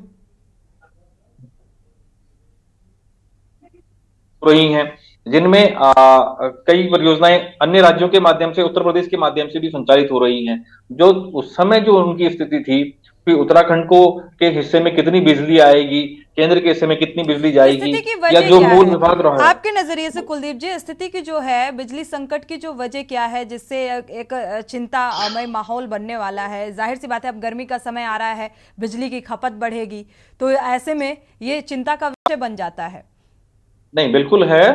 रही हैं जिनमें कई परियोजनाएं अन्य राज्यों के माध्यम से, उत्तर प्रदेश के माध्यम से भी संचालित हो रही हैं। जो उस समय जो उनकी स्थिति थी कि उत्तराखंड को के हिस्से में कितनी बिजली आएगी, केंद्र के हिस्से में कितनी बिजली जाएगी, या जो मूल विभाग रहा है। आपके नजरिए से कुलदीप जी, स्थिति की जो है बिजली संकट की जो वजह क्या है जिससे एक चिंतामय माहौल बनने वाला है? जाहिर सी बात है अब गर्मी का समय आ रहा है, बिजली की खपत बढ़ेगी, तो ऐसे में ये चिंता का विषय बन जाता है। नहीं, बिल्कुल है।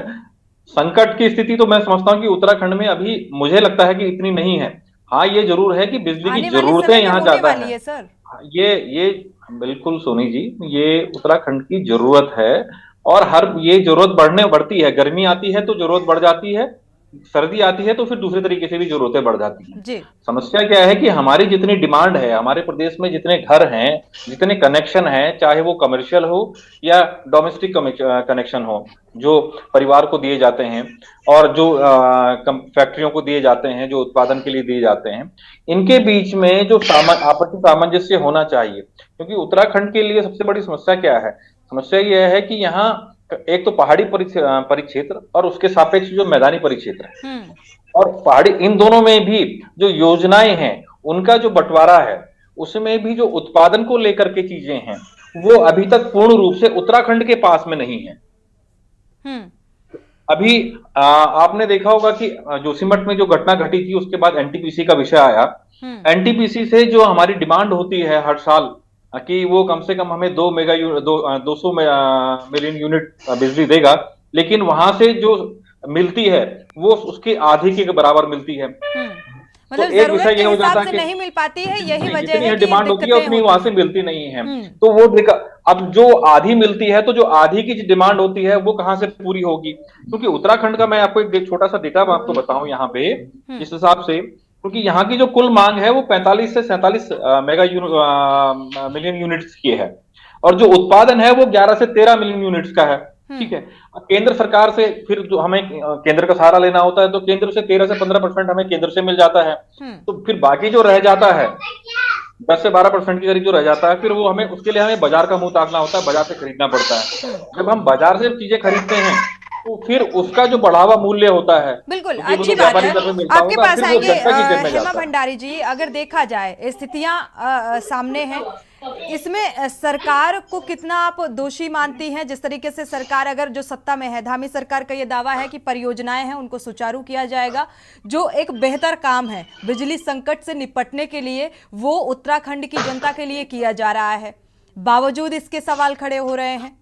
संकट की स्थिति तो मैं समझता हूं कि उत्तराखंड में अभी मुझे लगता है कि इतनी नहीं है। हाँ, ये जरूर है कि बिजली की जरूरतें यहाँ ज्यादा है सर। ये बिल्कुल सोनी जी, ये उत्तराखंड की जरूरत है, और हर ये जरूरत बढ़ती है। गर्मी आती है तो जरूरत बढ़ जाती है, सर्दी आती है तो फिर दूसरे तरीके से भी जरूरतें बढ़ जाती हैं। जी। समस्या क्या है कि हमारी जितनी डिमांड है, हमारे प्रदेश में जितने घर हैं, जितने कनेक्शन हैं, चाहे वो कमर्शियल हो या डोमेस्टिक कनेक्शन हो, जो परिवार को दिए जाते हैं और जो फैक्ट्रियों को दिए जाते हैं, जो उत्पादन के लिए दिए जाते हैं, इनके बीच में जो आपसी सामंजस्य होना चाहिए। क्योंकि उत्तराखंड के लिए सबसे बड़ी समस्या क्या है? समस्या यह है कि यहाँ एक तो पहाड़ी परिक्षेत्र और उसके सापेक्ष जो मैदानी परिक्षेत्र है, और पहाड़ी, इन दोनों में भी जो योजनाएं हैं उनका जो बंटवारा है, उसमें भी जो उत्पादन को लेकर के चीजें हैं वो अभी तक पूर्ण रूप से उत्तराखंड के पास में नहीं है। अभी आपने देखा होगा कि जोशीमठ में जो घटना घटी थी उसके बाद एनटीपीसी का विषय आया। एनटीपीसी से जो हमारी डिमांड होती है हर साल कि वो कम से कम हमें 200 मिलियन यूनिट बिजली देगा, लेकिन वहां से जो मिलती है वो उसके आधी के बराबर मिलती है। मतलब तो एक विषय ये हो जाता है कि नहीं मिल पाती है, यही वजह है कि डिमांड होती है उतनी वहां से मिलती नहीं है। तो वो अब जो आधी मिलती है तो जो आधी की डिमांड होती है वो कहां से पूरी होगी? क्योंकि उत्तराखंड का मैं आपको एक छोटा सा डेटा आपको बताऊं यहाँ पे, जिस हिसाब से, क्योंकि यहाँ की जो कुल मांग है वो 45 से 47 मिलियन यूनिट्स की है, और जो उत्पादन है वो 11 से 13 मिलियन यूनिट्स का है। ठीक है, केंद्र सरकार से फिर जो हमें केंद्र का सहारा लेना होता है तो केंद्र से 13 से 15% हमें केंद्र से मिल जाता है। तो फिर बाकी जो रह जाता है 10 से 12% के करीब जो रह जाता है, फिर वो हमें, उसके लिए हमें बाजार का मुंह ताकना होता है, बाजार से खरीदना पड़ता है। जब हम बाजार से चीजें खरीदते हैं तो फिर उसका जो बढ़ावा मूल्य होता है, बिल्कुल अच्छी बात है। आपके पास आएंगे हेमा भंडारी जी, अगर देखा जाए स्थितियां सामने हैं, इसमें सरकार को कितना आप दोषी मानती हैं? जिस तरीके से सरकार, अगर जो सत्ता में है, धामी सरकार का ये दावा है कि परियोजनाएं हैं उनको सुचारू किया जाएगा, जो एक बेहतर काम है बिजली संकट से निपटने के लिए वो उत्तराखंड की जनता के लिए किया जा रहा है, बावजूद इसके सवाल खड़े हो रहे हैं।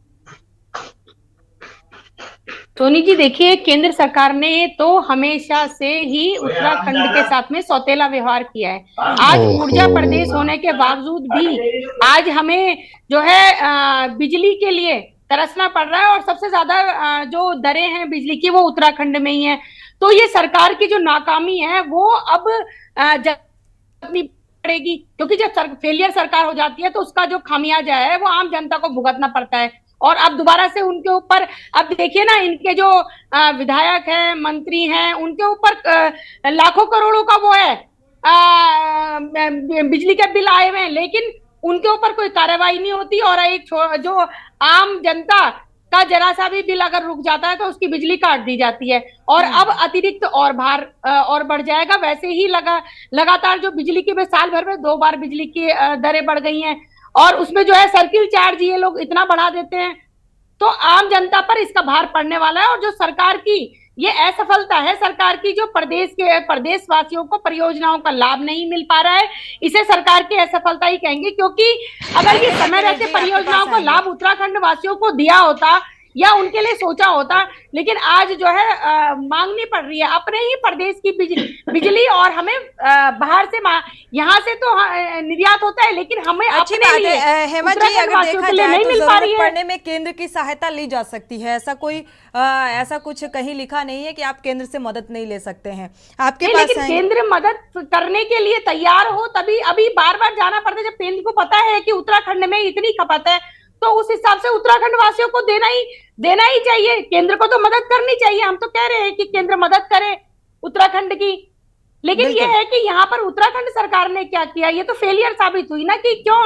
सोनी जी, देखिए, केंद्र सरकार ने तो हमेशा से ही उत्तराखंड के साथ में सौतेला व्यवहार किया है। आज ऊर्जा प्रदेश होने के बावजूद भी आज हमें जो है बिजली के लिए तरसना पड़ रहा है, और सबसे ज्यादा जो दरें हैं बिजली की वो उत्तराखंड में ही है। तो ये सरकार की जो नाकामी है वो अब अपनी पड़ेगी, क्योंकि जब फेलियर सरकार हो जाती है तो उसका जो खामियाजा है वो आम जनता को भुगतना पड़ता है। और अब दोबारा से उनके ऊपर, अब देखिए ना, इनके जो विधायक हैं, मंत्री हैं, उनके ऊपर लाखों करोड़ों का वो है बिजली के बिल आए हुए हैं, लेकिन उनके ऊपर कोई कार्रवाई नहीं होती, और एक जो आम जनता का जरा सा भी बिल अगर रुक जाता है तो उसकी बिजली काट दी जाती है, और अब अतिरिक्त और भार और बढ़ जाएगा। वैसे ही लगातार जो बिजली की साल भर में 2 बार बिजली की दरें बढ़ गई हैं, और उसमें जो है सर्किल चार्ज ये लोग इतना बढ़ा देते हैं, तो आम जनता पर इसका भार पड़ने वाला है। और जो सरकार की ये असफलता है, सरकार की जो प्रदेशवासियों को परियोजनाओं का लाभ नहीं मिल पा रहा है, इसे सरकार की असफलता ही कहेंगे। क्योंकि अगर ये समय रहते परियोजनाओं का लाभ उत्तराखंड वासियों को दिया होता या उनके लिए सोचा होता, लेकिन आज जो है मांगनी पड़ रही है अपने ही प्रदेश की बिजली, और हमें बाहर से यहाँ से तो निर्यात होता है, लेकिन हमें अपने लिए हेमा जी अगर देखा जाए तो जरूरत पड़ने में केंद्र की सहायता ली जा सकती है, ऐसा कुछ कहीं लिखा नहीं है कि आप केंद्र से मदद नहीं ले सकते हैं आपके पास। लेकिन केंद्र मदद करने के लिए तैयार हो तभी, अभी बार बार जाना पड़ता है। जब केंद्र को पता है कि उत्तराखंड में इतनी खपत है तो उस हिसाब से उत्तराखंड वासियों को देना ही चाहिए। केंद्र को तो मदद करनी चाहिए, हम तो कह रहे हैं कि केंद्र मदद करे उत्तराखंड की। लेकिन ये है कि यहाँ पर उत्तराखंड सरकार ने क्या किया, ये तो फेलियर साबित हुई ना, कि क्यों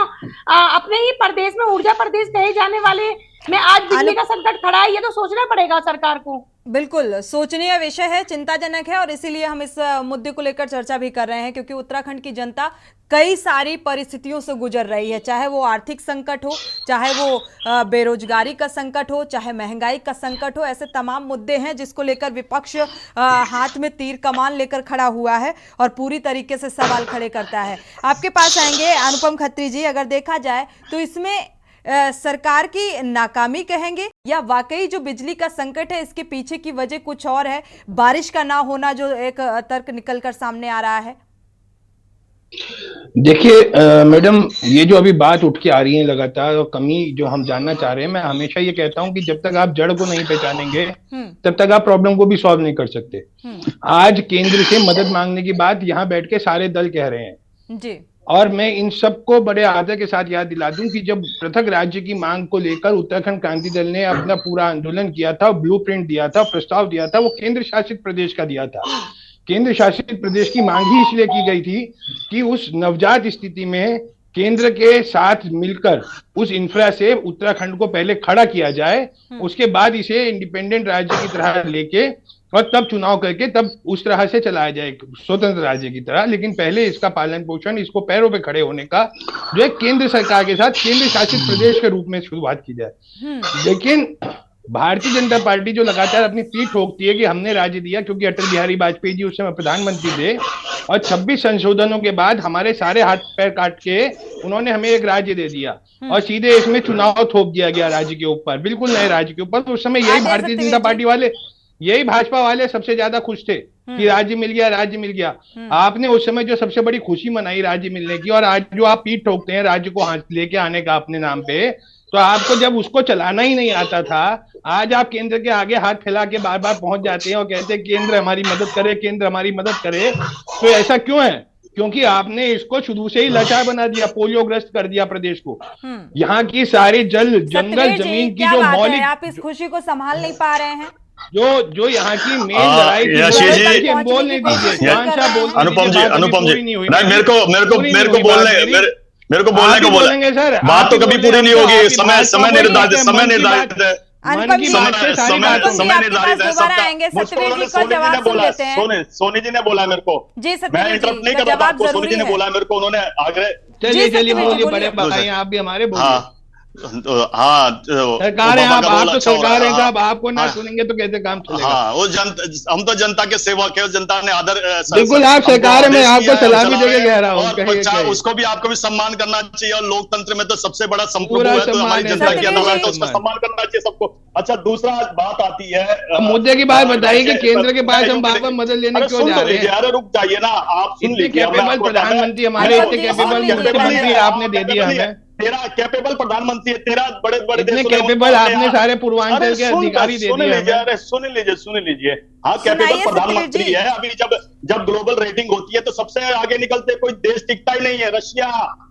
अपने ही प्रदेश में, ऊर्जा प्रदेश कहे जाने वाले में आज बिजली का संकट खड़ा है। ये तो सोचना पड़ेगा सरकार को। बिल्कुल सोचनीय विषय है, चिंताजनक है, और इसीलिए हम इस मुद्दे को लेकर चर्चा भी कर रहे हैं, क्योंकि उत्तराखंड की जनता कई सारी परिस्थितियों से गुजर रही है, चाहे वो आर्थिक संकट हो, चाहे वो बेरोजगारी का संकट हो, चाहे महंगाई का संकट हो। ऐसे तमाम मुद्दे हैं जिसको लेकर विपक्ष हाथ में तीर कमान लेकर खड़ा हुआ है और पूरी तरीके से सवाल खड़े करता है। आपके पास आएंगे अनुपम खत्री जी। अगर देखा जाए तो इसमें सरकार की नाकामी कहेंगे या वाकई जो बिजली का संकट है इसके पीछे की वजह कुछ और है, बारिश का ना होना जो एक तर्क निकलकर सामने आ रहा है? देखिए मैडम, ये जो अभी बात उठ के आ रही है लगातार, और कमी जो हम जानना चाह रहे हैं, मैं हमेशा ये कहता हूं कि जब तक आप जड़ को नहीं पहचानेंगे तब तक आप प्रॉब्लम को भी सॉल्व नहीं कर सकते। आज केंद्र से मदद मांगने की बात यहाँ बैठ के सारे दल कह रहे हैं जी, और मैं इन सबको बड़े आदर के साथ याद दिला दूं कि जब पृथक राज्य की मांग को लेकर उत्तराखंड क्रांति दल ने अपना पूरा आंदोलन किया था, ब्लूप्रिंट दिया था, प्रस्ताव दिया था, वो केंद्र शासित प्रदेश का दिया था। केंद्र शासित प्रदेश की मांग ही इसलिए की गई थी कि उस नवजात स्थिति में केंद्र के साथ मिलकर उस इंफ्रा से उत्तराखंड को पहले खड़ा किया जाए, उसके बाद इसे इंडिपेंडेंट राज्य की तरह लेके और तब चुनाव करके तब उस तरह से चलाया जाए स्वतंत्र राज्य की तरह। लेकिन पहले इसका पालन पोषण, इसको पैरों पे खड़े होने का जो है केंद्र सरकार के साथ केंद्र शासित प्रदेश के रूप में शुरुआत की जाए। लेकिन भारतीय जनता पार्टी जो लगातार अपनी पीठ ठोकती है कि हमने राज्य दिया, क्योंकि अटल बिहारी वाजपेयी जी उस समय प्रधानमंत्री थे और 26 संशोधनों के बाद हमारे सारे हाथ पैर काट के उन्होंने हमें एक राज्य दे दिया और सीधे इसमें चुनाव थोप दिया गया राज्य के ऊपर, बिल्कुल नए राज्य के ऊपर। तो उस समय यही भारतीय जनता पार्टी वाले, यही भाजपा वाले सबसे ज्यादा खुश थे कि राज्य मिल गया, राज्य मिल गया। आपने उस समय जो सबसे बड़ी खुशी मनाई राज्य मिलने की, और आज जो आप पीठ ठोकते हैं राज्य को हाथ लेके आने का अपने नाम पे, तो आपको जब उसको चलाना ही नहीं आता था, आज आप केंद्र के आगे हाथ फैला के बार बार पहुंच जाते हैं और कहते हैं केंद्र हमारी मदद करे, केंद्र हमारी मदद करे। तो ऐसा क्यों है? क्योंकि आपने इसको शुरू से ही लाचार बना दिया, पोलियोग्रस्त कर दिया प्रदेश को। यहाँ की सारी जल, जंगल, जमीन की जो मौलिक, आप इस खुशी को संभाल नहीं पा रहे हैं। जो यहाँ की मेन लड़ाई बोल नहीं दीजिए, अनुपम जी मेरे को बोलने को बोलेंगे सर, बात तो कभी पूरी नहीं होगी। समय निर्धारित है, समय निर्धारित है, सोनी जी ने बोला मेरे को, मैं इंटरप्ट नहीं कर रहा था आपको, सोनी जी ने बोला मेरे को, उन्होंने आग्रह। चलिए बोलिए बड़े भाई, आप भी हमारे बोलिए। हाँ सरकार है, आप तो सरकार है साहब, आपको ना सुनेंगे तो कैसे काम चलेगा? हाँ, वो हम तो जनता के सेवक है, जनता ने आदर, बिल्कुल आप सरकार है, मैं आपको सलाह भी देके कह रहा हूँ, उसको भी आपको भी सम्मान करना चाहिए। और लोकतंत्र में तो सबसे बड़ा संप्रभु है, तो हमारी जनता की आदर है, तो उसका सम्मान करना चाहिए सबको। अच्छा, दूसरा बात आती है, मुद्दे की बात बताइए कि केंद्र के पास हम बार बार मदद लेने क्यों जा रहे हैं? अरे रुक जाइए ना, आप सुन लीजिए। कैपेबल प्रधानमंत्री हमारे, इतने कैपेबल मुख्यमंत्री आपने दे दिया हमें, तेरा कैपेबल प्रधानमंत्री है, तेरा बड़े बड़े इतने कैपेबल आपने सारे पूर्वांचल के अधिकारी दे दिए। अरे सुन लीजिए, हाँ कैपेबल प्रधानमंत्री है। अभी जब ग्लोबल रेटिंग होती है तो सबसे आगे निकलते कोई देश टिकता ही नहीं है, रशिया,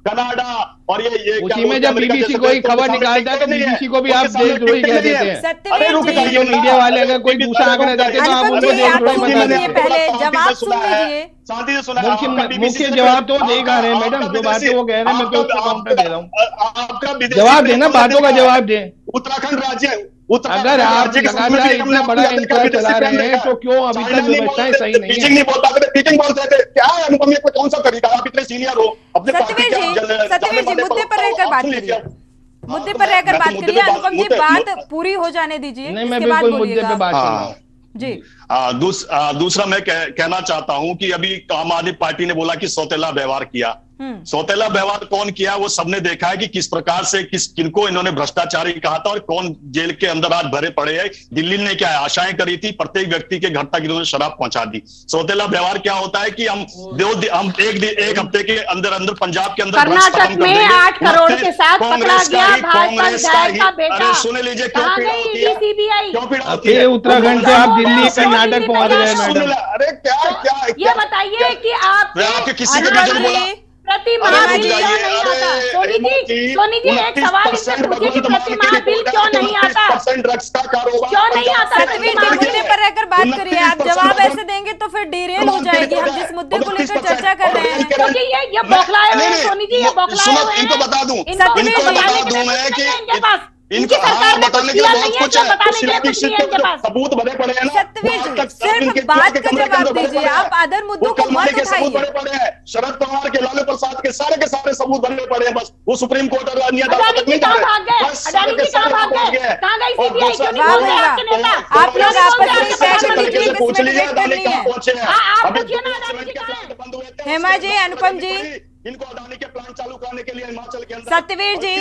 कनाडा, और ये उसी में जब बीबीसी कोई खबर निकालता है तो बीबीसी को भी आप देशद्रोही कह देते हैं। अरे रुक जाइए, मीडिया वाले अगर कोई दूसरा आंकड़ा देते तो आप उनको देशद्रोही बता देते हैं। पहले जवाब सुन लीजिए, शांति से सुना। मुख्य जवाब तो दे रहे हैं मैडम, जो बातें वो कह रहे हैं मैं तो उसका काउंटर दे रहा हूँ। जवाब देना, बातों का जवाब दे। उत्तराखंड राज्य अगर आप लगातार इतना बड़ा इंफ्रा चला रहे हैं तो क्यों अभी तक व्यवस्थाएं सही नहीं है? नहीं बोलता, टीचिंग बोलते थे। क्या है अनुपम, ये कौन सा तरीका? आप इतने सीनियर हो, अपने सत्यवीर जी मुद्दे पर रहकर बात करिए, मुद्दे पर रहकर बात करिए। अनुपम जी बात पूरी हो जाने दीजिए, नहीं मैं बिल्कुल मुद्दे पे बात कर रहा हूँ जी। दूसरा मैं कहना चाहता हूं कि अभी आम आदमी पार्टी ने बोला कि सौतेला व्यवहार किया। सौतेला व्यवहार कौन किया वो सबने देखा है कि किस प्रकार से किनको इन्होंने भ्रष्टाचारी कहा था और कौन जेल के अंदर आज भरे पड़े हैं। दिल्ली ने क्या आशाएं करी थी, प्रत्येक व्यक्ति के घर तक इन्होंने शराब पहुंचा दी। सौतेला व्यवहार क्या होता है कि हम एक हफ्ते के अंदर पंजाब के अंदर कर्नाटक में 8 करोड़ के साथ पकड़ा गया भाजपा विधायक का बेटा। अरे सुन लीजिए, क्यों पीड़ा होती है, क्यों पीड़ा होती है? उत्तराखंड से आप दिल्ली कर्नाटक पहुंच गए मैडम। अरे क्या ये बताइए कि आप किसी के बीच में बोला प्रति माह बिल क्यों नहीं आता? सोनी जी एक सवाल इनसे पूछिए कि प्रति माह बिल क्यों नहीं आता? ड्रग्स का कारोबार क्यों नहीं आता? मुद्दे पर रहकर बात करिए। आप जवाब ऐसे देंगे तो फिर डिरेल हो जाएगी हम जिस मुद्दे को लेकर चर्चा कर रहे हैं। क्योंकि ये बौखलाए हुए हैं सोनी जी, ये बौखलाए हुए हैं। इनको बता दूं मैं कि इनके पास इनकी सरकार बताने के लिए बहुत कुछ है, सबूत भरे पड़े हैं ना। सत्यवीर जी सिर्फ बात का जवाब दीजिए, आप अदर मुद्दों को मत सबूत भरे उठाइए। पड़े हैं, शरद पवार के, लालू प्रसाद के सारे सबूत भरे पड़े हैं। बस वो सुप्रीम कोर्ट और अन्य अदालत नहीं जा रहे। आप लोग आपस में तय कर लीजिए किसमें डिबेट करनी है। हेमा जी, अनुपम जी, इनको अडानी के प्लान चालू करने के लिए हिमाचल के अंदर। सत्यवीर जी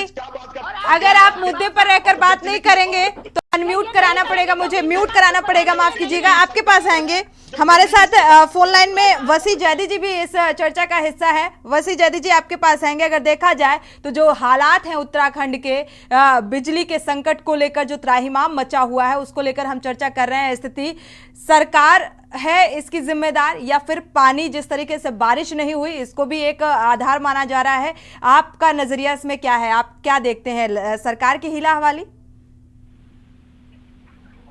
अगर आप मुद्दे पर रहकर बात नहीं करेंगे तो अनम्यूट कराना पड़ेगा, मुझे म्यूट कराना पड़ेगा, माफ कीजिएगा। आपके पास आएंगे हमारे साथ फोन लाइन में वसी जैदी जी भी इस चर्चा का हिस्सा है। वसी जैदी जी आपके पास आएंगे। अगर देखा जाए तो जो हालात हैं उत्तराखंड के बिजली के संकट को लेकर जो त्राहिमाम मचा हुआ है उसको लेकर हम चर्चा कर रहे हैं। स्थिति सरकार है इसकी जिम्मेदार या फिर पानी जिस तरीके से बारिश नहीं हुई इसको भी एक आधार माना जा रहा है। आपका नजरिया इसमें क्या है, आप क्या देखते हैं सरकार की हीला हवाली?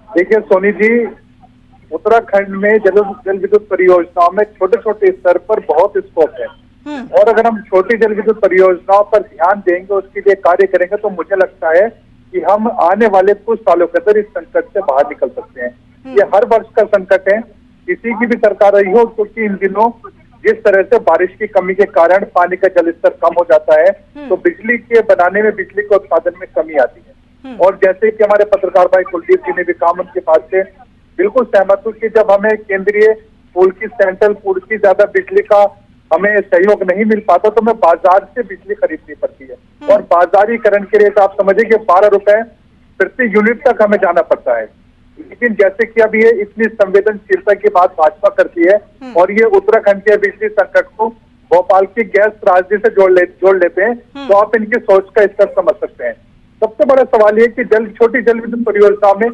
देखिए सोनी जी, उत्तराखंड में जल विद्युत परियोजनाओं में छोटे छोटे स्तर पर बहुत स्कोप है और अगर हम छोटी जल विद्युत परियोजनाओं पर ध्यान देंगे, उसके लिए कार्य करेंगे तो मुझे लगता है कि हम आने वाले कुछ सालों के अंदर इस संकट से बाहर निकल सकते हैं। ये हर वर्ष का संकट है, किसी की भी सरकार रही हो, क्योंकि इन दिनों जिस तरह से बारिश की कमी के कारण पानी का जल स्तर कम हो जाता है तो बिजली के बनाने में, बिजली के उत्पादन में कमी आती है। और जैसे कि हमारे पत्रकार भाई कुलदीप जी ने भी कहा, उनके पास से बिल्कुल सहमत हूँ कि जब हमें केंद्रीय पूल की, सेंट्रल पूल की ज्यादा बिजली का हमें सहयोग नहीं मिल पाता तो हमें बाजार से बिजली खरीदनी पड़ती है और बाजारीकरण के लिए तो आप समझिए कि 12 रुपए प्रति यूनिट तक हमें जाना पड़ता है। लेकिन जैसे कि अब ये इतनी संवेदनशीलता की बात भाजपा करती है और ये उत्तराखंड के बिजली संकट को भोपाल की गैस त्रासदी से जोड़ लेते हैं तो आप इनकी सोच का स्तर समझ सकते हैं। सबसे बड़ा सवाल ये कि छोटी जल विद्युत परियोजनाओं में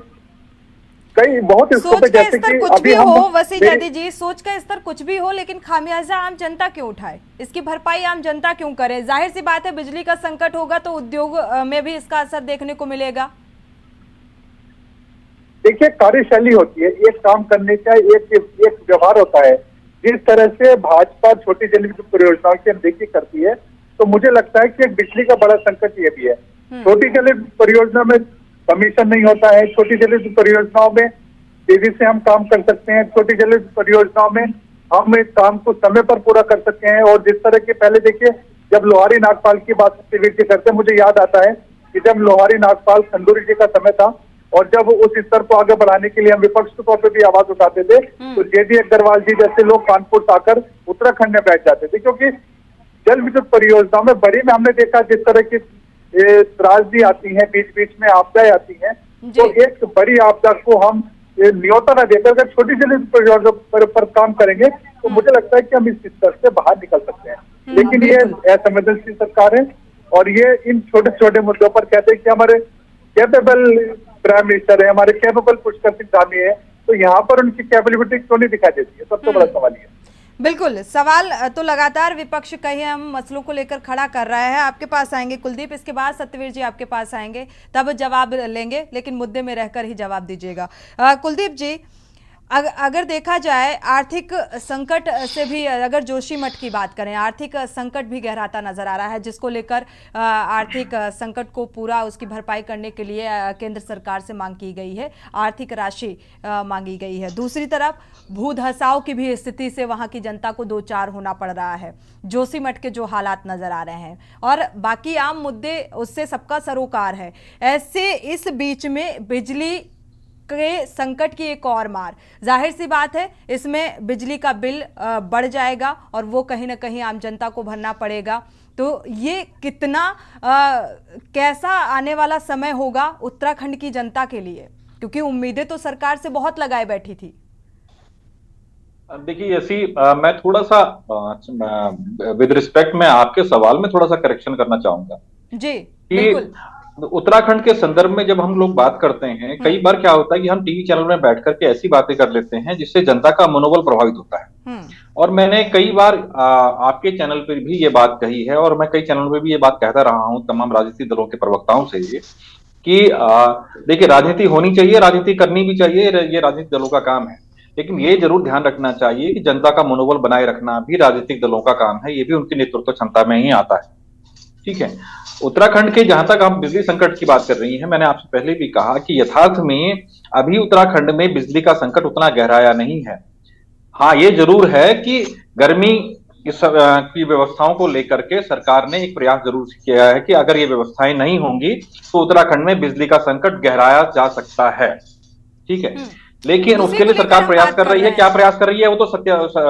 कई बहुत सोच का स्तर कुछ भी हो, वसी जैदी जी, सोच का स्तर कुछ भी हो लेकिन खामियाजा आम जनता क्यों उठाए, इसकी भरपाई आम जनता क्यों करे? जाहिर सी बात है बिजली का संकट होगा तो उद्योग में भी इसका असर देखने को मिलेगा। देखिए कार्यशैली होती है, एक काम करने का एक व्यवहार होता है। जिस तरह से भाजपा छोटी जल विद्युत परियोजनाओं की अनदेखी करती है तो मुझे लगता है कि एक बिजली का बड़ा संकट ये भी है। छोटी जल विद्युत परियोजना में कमीशन नहीं होता है, छोटी जल विद्युत परियोजनाओं में तेजी से हम काम कर सकते हैं, छोटी जल विद्युत परियोजनाओं में हम एक काम को समय पर पूरा कर सकते हैं। और जिस तरह के पहले देखिए जब लोहारी नागपाल की बात सत्यवीर करते हैं, मुझे याद आता है कि जब लोहारी नागपाल खंडूरी जी का समय था और जब उस स्तर को आगे बढ़ाने के लिए हम विपक्ष के तौर पर भी आवाज उठाते थे तो जेडी अग्रवाल जी जैसे लोग कानपुर से आकर उत्तराखंड में बैठ जाते थे, क्योंकि जल विद्युत परियोजनाओं में बड़ी में हमने देखा जिस तरह की त्रासदी आती है, बीच बीच में आपदाएं आती हैं, तो एक बड़ी आपदा को हम न्योता न देकर अगर छोटी जल विद्युत परियोजना पर काम करेंगे तो मुझे लगता है कि हम इस स्तर से बाहर निकल सकते हैं। लेकिन ये असंवेदनशील सरकार है और ये इन छोटे छोटे मुद्दों पर कहते हैं कि हमारे कैपेबल प्राइम मिनिस्टर है, हमारे कैपेबल पुष्कर सिंह धामी है, तो यहाँ पर उनकी कैपेबिलिटी क्यों नहीं दिखाई देती है? सबसे बड़ा सवाल ये। बिल्कुल, सवाल तो लगातार विपक्ष कई हम मसलों को लेकर खड़ा कर रहा है। आपके पास आएंगे कुलदीप, इसके बाद सत्यवीर जी आपके पास आएंगे, तब जवाब लेंगे, लेकिन मुद्दे में रहकर ही जवाब दीजिएगा। कुलदीप जी, अगर देखा जाए आर्थिक संकट से भी, अगर जोशीमठ की बात करें, आर्थिक संकट भी गहराता नजर आ रहा है, जिसको लेकर आर्थिक संकट को पूरा उसकी भरपाई करने के लिए केंद्र सरकार से मांग की गई है, आर्थिक राशि मांगी गई है। दूसरी तरफ भू धसाव की भी स्थिति से वहां की जनता को दो चार होना पड़ रहा है, जोशीमठ के जो हालात नजर आ रहे हैं, और बाकी आम मुद्दे उससे सबका सरोकार है। ऐसे इस बीच में बिजली के संकट की एक और मार, जाहिर सी बात है इसमें बिजली का बिल बढ़ जाएगा और वो कहीं ना कहीं आम जनता को भरना पड़ेगा। तो ये कितना कैसा आने वाला समय होगा उत्तराखंड की जनता के लिए, क्योंकि उम्मीदें तो सरकार से बहुत लगाए बैठी थी। देखिए ऐसी मैं थोड़ा सा विद रिस्पेक्ट में आपके सवाल में थोड़ा सा करेक्शन करना चाहूंगा जी, कि बिल्कुल। उत्तराखंड के संदर्भ में जब हम लोग बात करते हैं, कई बार क्या होता है कि हम टीवी चैनल में बैठ करके ऐसी बातें कर लेते हैं जिससे जनता का मनोबल प्रभावित होता है। और मैंने कई बार आपके चैनल पर भी ये बात कही है, और मैं कई चैनल पर भी ये बात कहता रहा हूं तमाम राजनीतिक दलों के प्रवक्ताओं से कि देखिए राजनीति होनी चाहिए, राजनीति करनी भी चाहिए, ये राजनीतिक दलों का काम है, लेकिन ये जरूर ध्यान रखना चाहिए कि जनता का मनोबल बनाए रखना भी राजनीतिक दलों का काम है, ये भी उनकी नेतृत्व क्षमता में ही आता है। ठीक है, उत्तराखंड के जहां तक आप बिजली संकट की बात कर रही हैं, मैंने आपसे पहले भी कहा कि यथार्थ में अभी उत्तराखंड में बिजली का संकट उतना गहराया नहीं है। हाँ, ये जरूर है कि गर्मी की व्यवस्थाओं को लेकर के सरकार ने एक प्रयास जरूर किया है कि अगर ये व्यवस्थाएं नहीं होंगी तो उत्तराखंड में बिजली का संकट गहराया जा सकता है। ठीक है, लेकिन उसके लिए सरकार प्रयास कर रही है। क्या प्रयास कर रही है वो तो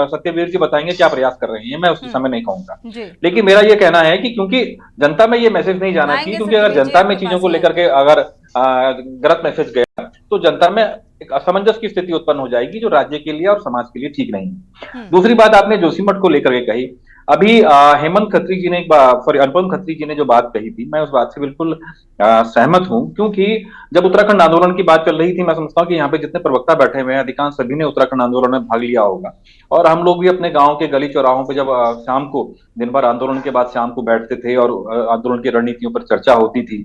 सत्यवीर जी बताएंगे क्या प्रयास कर रही है, मैं उस समय नहीं कहूंगा। लेकिन मेरा ये कहना है कि क्योंकि जनता में ये मैसेज नहीं जाना चाहिए, क्योंकि अगर जनता में चीजों को लेकर के अगर गलत मैसेज गया तो जनता में एक असमंजस की स्थिति उत्पन्न हो जाएगी जो राज्य के लिए और समाज के लिए ठीक नहीं है। दूसरी बात आपने जोशीमठ को लेकर के कही, अभी हेमंत खत्री जी ने अनुपम खत्री जी ने जो बात कही थी, मैं उस बात से बिल्कुल सहमत हूं, क्योंकि जब उत्तराखंड आंदोलन की बात चल रही थी, मैं समझता हूं कि यहाँ पे जितने प्रवक्ता बैठे हुए हैं अधिकांश सभी ने उत्तराखंड आंदोलन में भाग लिया होगा, और हम लोग भी अपने गांव के गली चौराहों पे जब शाम को दिन भर आंदोलन के बाद शाम को बैठते थे और आंदोलन की रणनीतियों पर चर्चा होती थी,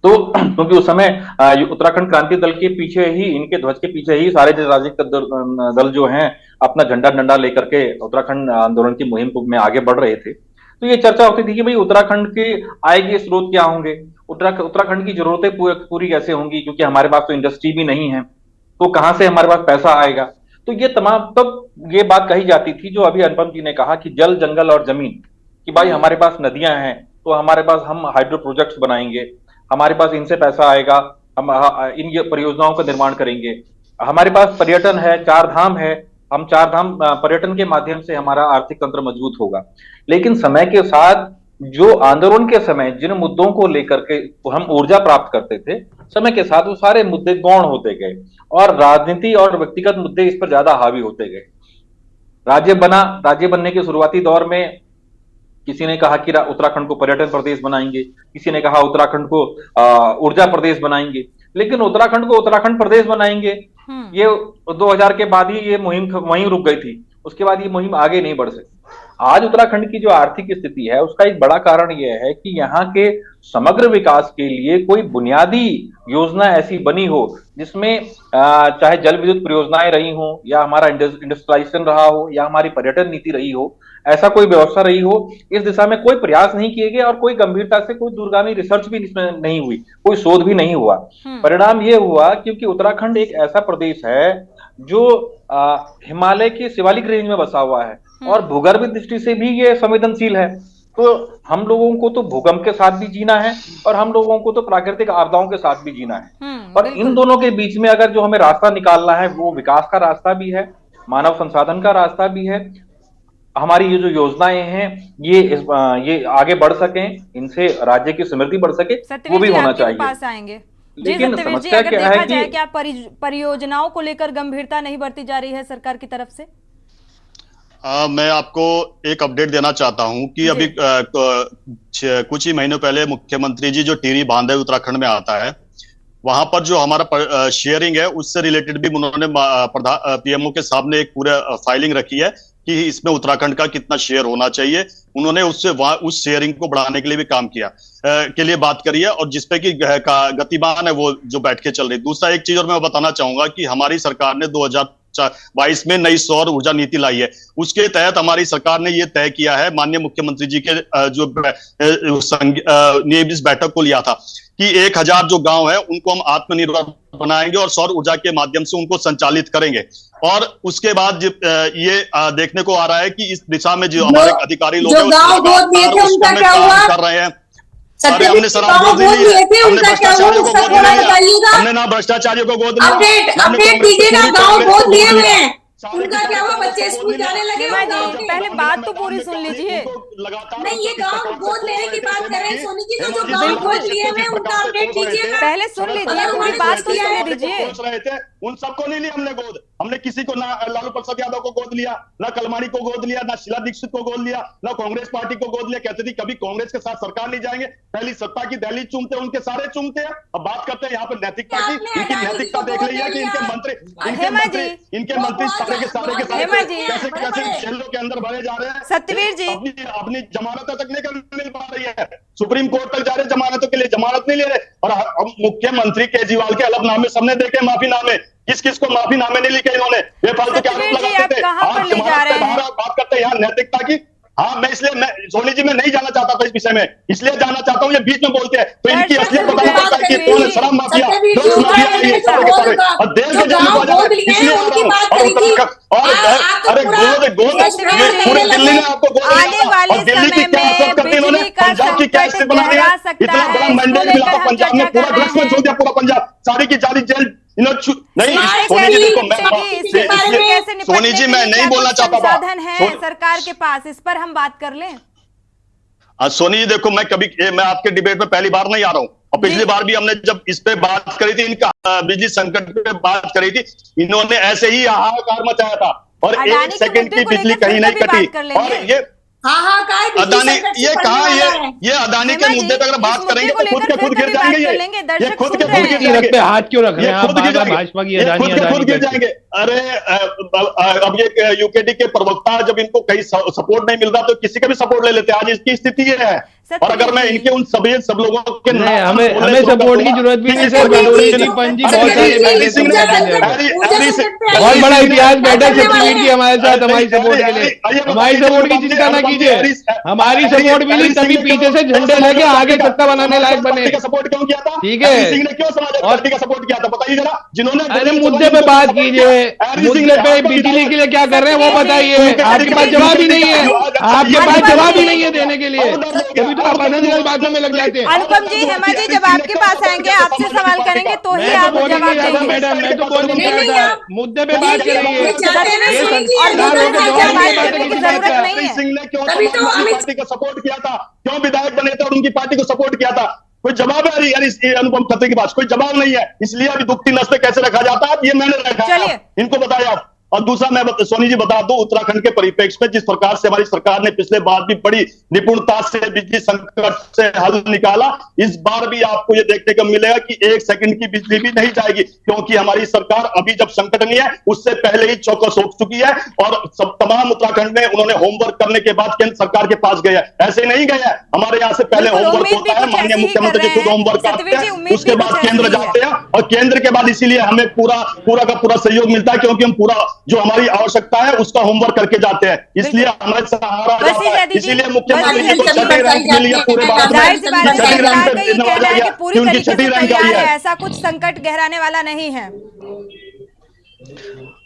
तो क्योंकि उस समय उत्तराखंड क्रांति दल के पीछे ही, इनके ध्वज के पीछे ही सारे राजनीतिक दल जो हैं अपना झंडा डंडा लेकर के उत्तराखंड आंदोलन की मुहिम में आगे बढ़ रहे थे। तो ये चर्चा होती थी कि भाई उत्तराखंड के आय के स्रोत क्या होंगे, उत्तराखंड की जरूरतें पूरी कैसे होंगी, क्योंकि हमारे पास तो इंडस्ट्री भी नहीं है, तो कहां से हमारे पास पैसा आएगा। तो ये तमाम तब ये बात कही जाती थी जो अभी अनुपम जी ने कहा कि जल, जंगल और जमीन, कि भाई हमारे पास नदियां हैं तो हमारे पास हम हाइड्रो प्रोजेक्ट्स बनाएंगे, हमारे पास इनसे पैसा आएगा, हम इन परियोजनाओं का निर्माण करेंगे। हमारे पास पर्यटन है, चार धाम है, हम चार धाम पर्यटन के माध्यम से हमारा आर्थिक तंत्र मजबूत होगा। लेकिन समय के साथ जो आंदोलन के समय जिन मुद्दों को लेकर के हम ऊर्जा प्राप्त करते थे, समय के साथ वो सारे मुद्दे गौण होते गए और राजनीति और व्यक्तिगत मुद्दे इस पर ज्यादा हावी होते गए। राज्य बनने के शुरुआती दौर में किसी ने कहा कि उत्तराखंड को पर्यटन प्रदेश बनाएंगे, किसी ने कहा उत्तराखंड को ऊर्जा प्रदेश बनाएंगे, लेकिन उत्तराखंड को उत्तराखंड प्रदेश बनाएंगे ये 2000 के बाद ही ये मुहिम वहीं रुक गई थी, उसके बाद ये मुहिम आगे नहीं बढ़ सकी। आज उत्तराखंड की जो आर्थिक स्थिति है उसका एक बड़ा कारण यह है कि यहाँ के समग्र विकास के लिए कोई बुनियादी योजना ऐसी बनी हो जिसमें चाहे जल विद्युत परियोजनाएं रही हो, या हमारा इंडस्ट्रियलाइजेशन रहा हो, या हमारी पर्यटन नीति रही हो, ऐसा कोई व्यवस्था रही हो। इस दिशा में कोई प्रयास नहीं किए गए और कोई गंभीरता से कोई दूरगामी रिसर्च भी इसमें नहीं हुई, कोई शोध भी नहीं हुआ। परिणाम ये हुआ क्योंकि उत्तराखंड एक ऐसा प्रदेश है जो हिमालय के शिवालिक रेंज में बसा हुआ है और भूगर्भ दृष्टि से भी ये संवेदनशील है। तो हम लोगों को तो भूकंप के साथ भी जीना है और हम लोगों को तो प्राकृतिक आपदाओं के साथ भी जीना है, और इन दोनों के बीच में अगर जो हमें रास्ता निकालना है वो विकास का रास्ता भी है, मानव संसाधन का रास्ता भी है। हमारी ये जो योजनाएं हैं ये आगे बढ़ सकें, इनसे राज्य की समृद्धि बढ़ सके, वो भी होना चाहिए। पास आएंगे लेकिन समस्या क्या है कि क्या परियोजनाओं को लेकर गंभीरता नहीं बरती जा रही है सरकार की तरफ से? मैं आपको एक अपडेट देना चाहता हूं कि अभी कुछ ही महीनों पहले मुख्यमंत्री जी जो टिहरी बांध है उत्तराखंड में आता है, वहां पर जो हमारा शेयरिंग है उससे रिलेटेड भी उन्होंने पीएमओ के सामने एक पूरा फाइलिंग रखी है कि इसमें उत्तराखंड का कितना शेयर होना चाहिए। उन्होंने उससे उस शेयरिंग को बढ़ाने के लिए भी काम किया, के लिए बात करी है, और जिसपे कि गतिमान है वो जो बैठ के चल रही। दूसरा एक चीज और मैं बताना चाहूंगा कि हमारी सरकार ने 2022 में नई सौर ऊर्जा नीति लाई है। उसके तहत हमारी सरकार ने यह तय किया है, माननीय मुख्यमंत्री जी के जो इस बैठक को लिया था कि 1000 जो गांव है उनको हम आत्मनिर्भर बनाएंगे और सौर ऊर्जा के माध्यम से उनको संचालित करेंगे। और उसके बाद ये देखने को आ रहा है कि इस दिशा में जो हमारे अधिकारी लोग कर रहे हैं। अरे हमने शराब गोद ली है, हमने भ्रष्टाचारियों को गोद लिया, हमने ना भ्रष्टाचारियों को गोद लिया। अपडेट दीजिएगा, गांव गोद लिए हुए हैं, उनका क्या हुआ? बच्चे स्कूल जाने लगे। पहले बात तो पूरी सुन लीजिए। नहीं, ये गांव गोद लेने की बात कर रहे हैं सोनी जी, तो जो गांव गोद लिए हुए उनका अपडेट कीजिएगा। पहले सुन लीजिए, पूरी बात तो सुन लीजिए। रहे थे उन सबको नहीं लिया हमने गोद। हमने किसी को ना लालू प्रसाद यादव को गोद लिया, ना कलमाड़ी को गोद लिया, ना शीला दीक्षित को गोद लिया, ना कांग्रेस पार्टी को गोद लिया। कहते थे कभी कांग्रेस के साथ सरकार नहीं जाएंगे, पहली सत्ता की दहलीज चूमते हैं, उनके सारे चूमते हैं। अब बात करते हैं यहाँ पर नैतिकता की। इनकी नैतिकता देख ली है कि इनके मंत्री सारे के सारे कैसे जेलों के अंदर भरे जा रहे हैं। सत्यवीर जी अपनी जमानत तक नहीं मिल पा रही है, सुप्रीम कोर्ट तक जा रहे जमानतों के लिए, जमानत नहीं ले रहे। और मुख्यमंत्री केजरीवाल के अलगनामे सबने देखे, माफीनामे, किस किस को माफीनामे नहीं लिखे इन्होंने, बेफालतू के आरोप लगाते थे। बात करते हैं यहाँ नैतिकता की। हाँ, मैं सोनी जी मैं नहीं जाना चाहता था इस विषय में, इसलिए जाना चाहता हूँ, ये बीच में बोलते हैं तो इनकी असलियत बताना पड़ता है कि कौन है शराब माफिया, और देश के जन अरे पूरे दिल्ली ने आपको और दिल्ली की क्या असर करती इन्होंने, पंजाब की क्या स्थिति बना दिया, इतना बड़ा मैंडेट मिला था पंजाब में, पूरा ड्रग्स में छोड़ दिया पूरा पंजाब, सारी की सारी जेल नहीं। सोनी जी देखो, सोनी जी मैं नहीं बोलना चाहता था। साधन है सरकार के पास, इस पर हम बात कर लें। सोनी जी देखो, मैं आपके डिबेट में पहली बार नहीं आ रहा हूं, और पिछली बार भी हमने जब इस पे बात करी थी, इनका बिजली संकट पे बात करी थी, इन्होंने ऐसे ही हाहाकार मचाया था और 1 सेकंड की बिजली कहीं नहीं कटी। और ये अदानी, ये कहा ये अदानी के मुद्दे पे अगर बात करेंगे तो खुद के खुद गिर जाएंगे। ये खुद के खुद गिर जाएंगे, हाथ क्यों रख रहे हैं आप? भाजपा की खुद के खुद गिर जाएंगे। अरे अब ये यूकेडी के प्रवक्ता, जब इनको कहीं सपोर्ट नहीं मिल रहा तो किसी का भी सपोर्ट ले लेते हैं। आज इसकी स्थिति ये है। और अगर मैं इनके उन सब लोगों के हमें सपोर्ट की जरूरत भी नहीं सर। बहुत बड़ा इतिहास बैठा सत्यवीर जी हमारे साथ, हमारी सपोर्ट के लिए। हमारी सपोर्ट की चिंता ना कीजिए, हमारी सपोर्ट मिली तभी पीछे से झंडे लेके आगे सत्ता बनाने लायक बने। सपोर्ट क्यों किया था? ठीक है, सिंह ने क्यों समाजवादी पार्टी का सपोर्ट किया था बताइए जरा। जिन्होंने अरे मुद्दे पे बात कीजिए, मुद्दे पे बिजली के लिए क्या कर रहे हैं वो बताइए। आपके पास जवाब ही नहीं है, आपके पास जवाब ही नहीं है देने के लिए, तभी तो आप अनंत बातों में लग जाते हैं। अनुपम जी, हेमा जी जब आपके पास आएंगे आपसे सवाल करेंगे तो ही आप जवाब देंगे। मैडम मैं तो बोल नहीं रहा था, मुद्दे पे बात करिए। सिंह ने क्यों पार्टी का सपोर्ट किया था, क्यों विधायक बने थे और उनकी पार्टी को सपोर्ट किया था? कोई जवाब है यार अनुपम खत्री के पास कोई जवाब नहीं है, इसलिए अभी दुखती नस पे कैसे रखा जाता है ये मैंने रखा, इनको बताया। और दूसरा मैं सोनी जी बता दूं, उत्तराखंड के परिप्रेक्ष्य में जिस प्रकार से हमारी सरकार ने पिछले बार भी बड़ी निपुणता से बिजली संकट से हल निकाला, इस बार भी आपको ये देखने को मिलेगा कि 1 सेकंड की बिजली भी नहीं जाएगी, क्योंकि हमारी सरकार अभी जब संकट नहीं है उससे पहले ही चौकस हो चुकी है। और सब तमाम उत्तराखंड में उन्होंने होमवर्क करने के बाद केंद्र सरकार के पास गए, ऐसे नहीं गए। हमारे यहाँ से पहले होमवर्क होता है, माननीय मुख्यमंत्री जी खुद होमवर्क करते हैं, उसके बाद केंद्र जाते हैं, और केंद्र के बाद इसीलिए हमें पूरा का पूरा सहयोग मिलता है, क्योंकि हम पूरा जो हमारी आवश्यकता है उसका होमवर्क करके जाते हैं, इसलिए हमारे सहारा जाता है। इसीलिए मुख्यमंत्री जी को छठी रैंक मिली है पूरे भारत में, छठी रैंक पे नवाजा गया कि उनकी छठी रैंक आई है। ऐसा कुछ संकट गहराने वाला नहीं है।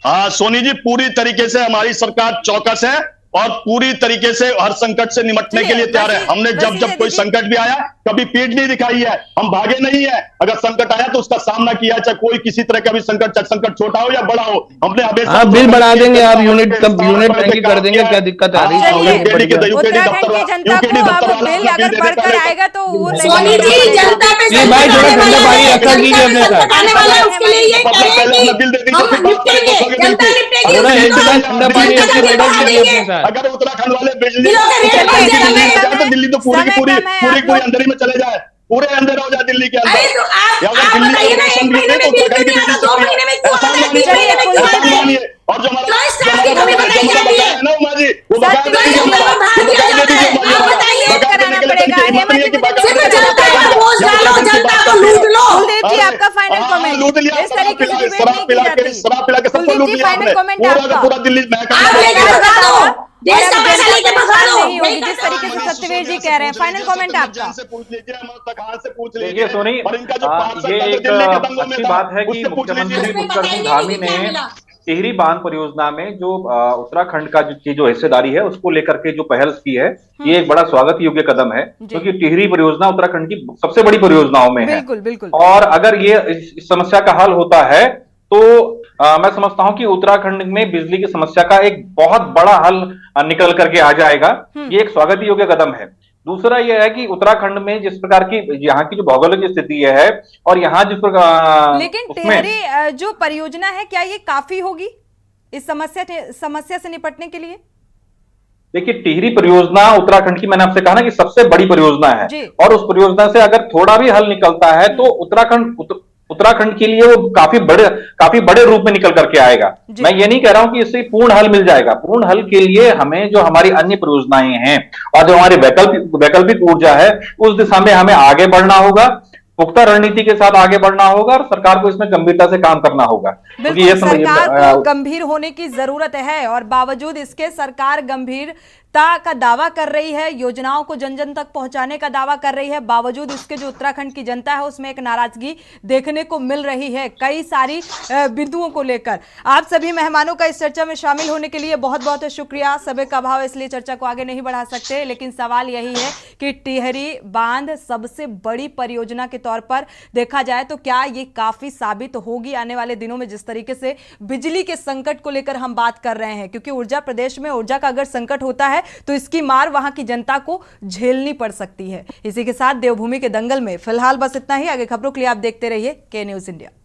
हाँ सोनी जी, पूरी तरीके से हमारी सरकार चौकस है और पूरी तरीके से हर संकट से निपटने के लिए तैयार है। हमने जब कोई संकट भी आया कभी पीठ नहीं दिखाई है, हम भागे नहीं है। अगर संकट आया तो उसका सामना किया, चाहे कोई किसी तरह का भी संकट छोटा हो या बड़ा हो, हमने हमेशा बिल बढ़ा देंगे, आप यूनिट टंकी कर देंगे, क्या दिक्कत आ रही है? भाई थोड़ा ठंडा पानी रखा कीजिए अपने साथ, ठंडा पानी रख के बैठा कीजिए अपने साथ। अगर उत्तराखंड वाले बिजली तो दिल्ली तो पूरी अंधेरी में चले जाए, पूरे अंधेरा हो जाए। दिल्ली के अरे तो आप बताइए ना, 1 महीने में बिल क्यों नहीं आता, 2 महीने में क्यों आता है, 3 महीने में क्यों आता है? और जो हमारा क्यों स्टाफ की कमी बताई जा रही है? ना उमा जी, वो बकाया क्यों नंबर बाहर किया जाता है? आप बताइए, कराना पड़ेगा। सिर्फ जनता का बोझ डालो, जनता को लूट लो। कुलदीप जी, आपका फाइनल कमेंट। लूट लिया, इस तरीके से डिबेट नहीं शराब की पिला के जाती। सबको कुलदीप लूट जी, लिया फाइनल आपने। कमेंट पूरा आपका। पूरा दिल्ली महकमा आप लेकर भगा दो, देश का पैसा लेके भगा दो। नहीं होगी, जिस तरीके से सत्यवीर जी कह रहे हैं। फाइनल कमेंट आपका। से पूछ लीजिए, अमर खान से पूछ देखिए लीजिए। सोनी, और इनका जो पार्षद ये था, जो एक दिल्ली के दंगों में अच्छी था, बात है कि उससे पूछ लीजिए। मुख्यमंत्री पुष्कर सिंह धामी ने टिहरी बांध परियोजना में जो उत्तराखंड का जो हिस्सेदारी है उसको लेकर के जो पहल की है, ये एक बड़ा स्वागत योग्य कदम है, क्योंकि टिहरी परियोजना उत्तराखंड की सबसे बड़ी परियोजनाओं में है। बिल्कुल बिल्कुल। और अगर ये इस समस्या का हल होता है तो मैं समझता हूं कि उत्तराखंड में बिजली की समस्या का एक बहुत बड़ा हल निकल करके आ जाएगा। ये एक स्वागत योग्य कदम है। दूसरा यह है कि उत्तराखंड में जिस प्रकार की यहाँ की जो भौगोलिक स्थिति है और यहाँ जिस प्रकार, लेकिन टिहरी जो परियोजना है, क्या ये काफी होगी इस समस्या से निपटने के लिए? देखिए, टिहरी परियोजना उत्तराखंड की, मैंने आपसे कहा ना कि सबसे बड़ी परियोजना है, और उस परियोजना से अगर थोड़ा भी हल निकलता है तो उत्तराखंड के लिए वो काफी बड़े रूप में निकल करके आएगा। मैं ये नहीं कह रहा हूं कि इससे पूर्ण हल मिल जाएगा। पूर्ण हल के लिए हमें जो हमारी अन्य परियोजनाएं हैं और जो हमारी वैकल्पिक ऊर्जा है, उस दिशा में हमें आगे बढ़ना होगा, पुख्ता रणनीति के साथ आगे बढ़ना होगा और सरकार को इसमें गंभीरता से काम करना होगा। बिल्कुल, सरकार को गंभीर होने की जरूरत है और बावजूद इसके सरकार गंभीरता का दावा कर रही है, योजनाओं को जन जन तक पहुंचाने का दावा कर रही है। बावजूद इसके जो उत्तराखंड की जनता है उसमें एक नाराजगी देखने को मिल रही है कई सारी बिंदुओं को लेकर। आप सभी मेहमानों का इस चर्चा में शामिल होने के लिए बहुत बहुत शुक्रिया। समय का अभाव इसलिए चर्चा को आगे नहीं बढ़ा सकते, लेकिन सवाल यही है कि टिहरी बांध सबसे बड़ी परियोजना के तौर पर देखा जाए तो क्या ये काफी साबित होगी आने वाले दिनों में, जिस तरीके से बिजली के संकट को लेकर हम बात कर रहे हैं। क्योंकि ऊर्जा प्रदेश में ऊर्जा का अगर संकट होता है तो इसकी मार वहां की जनता को झेलनी पड़ सकती है। इसी के साथ देवभूमि के दंगल में फिलहाल बस इतना ही। आगे खबरों के लिए आप देखते रहिए के न्यूज इंडिया।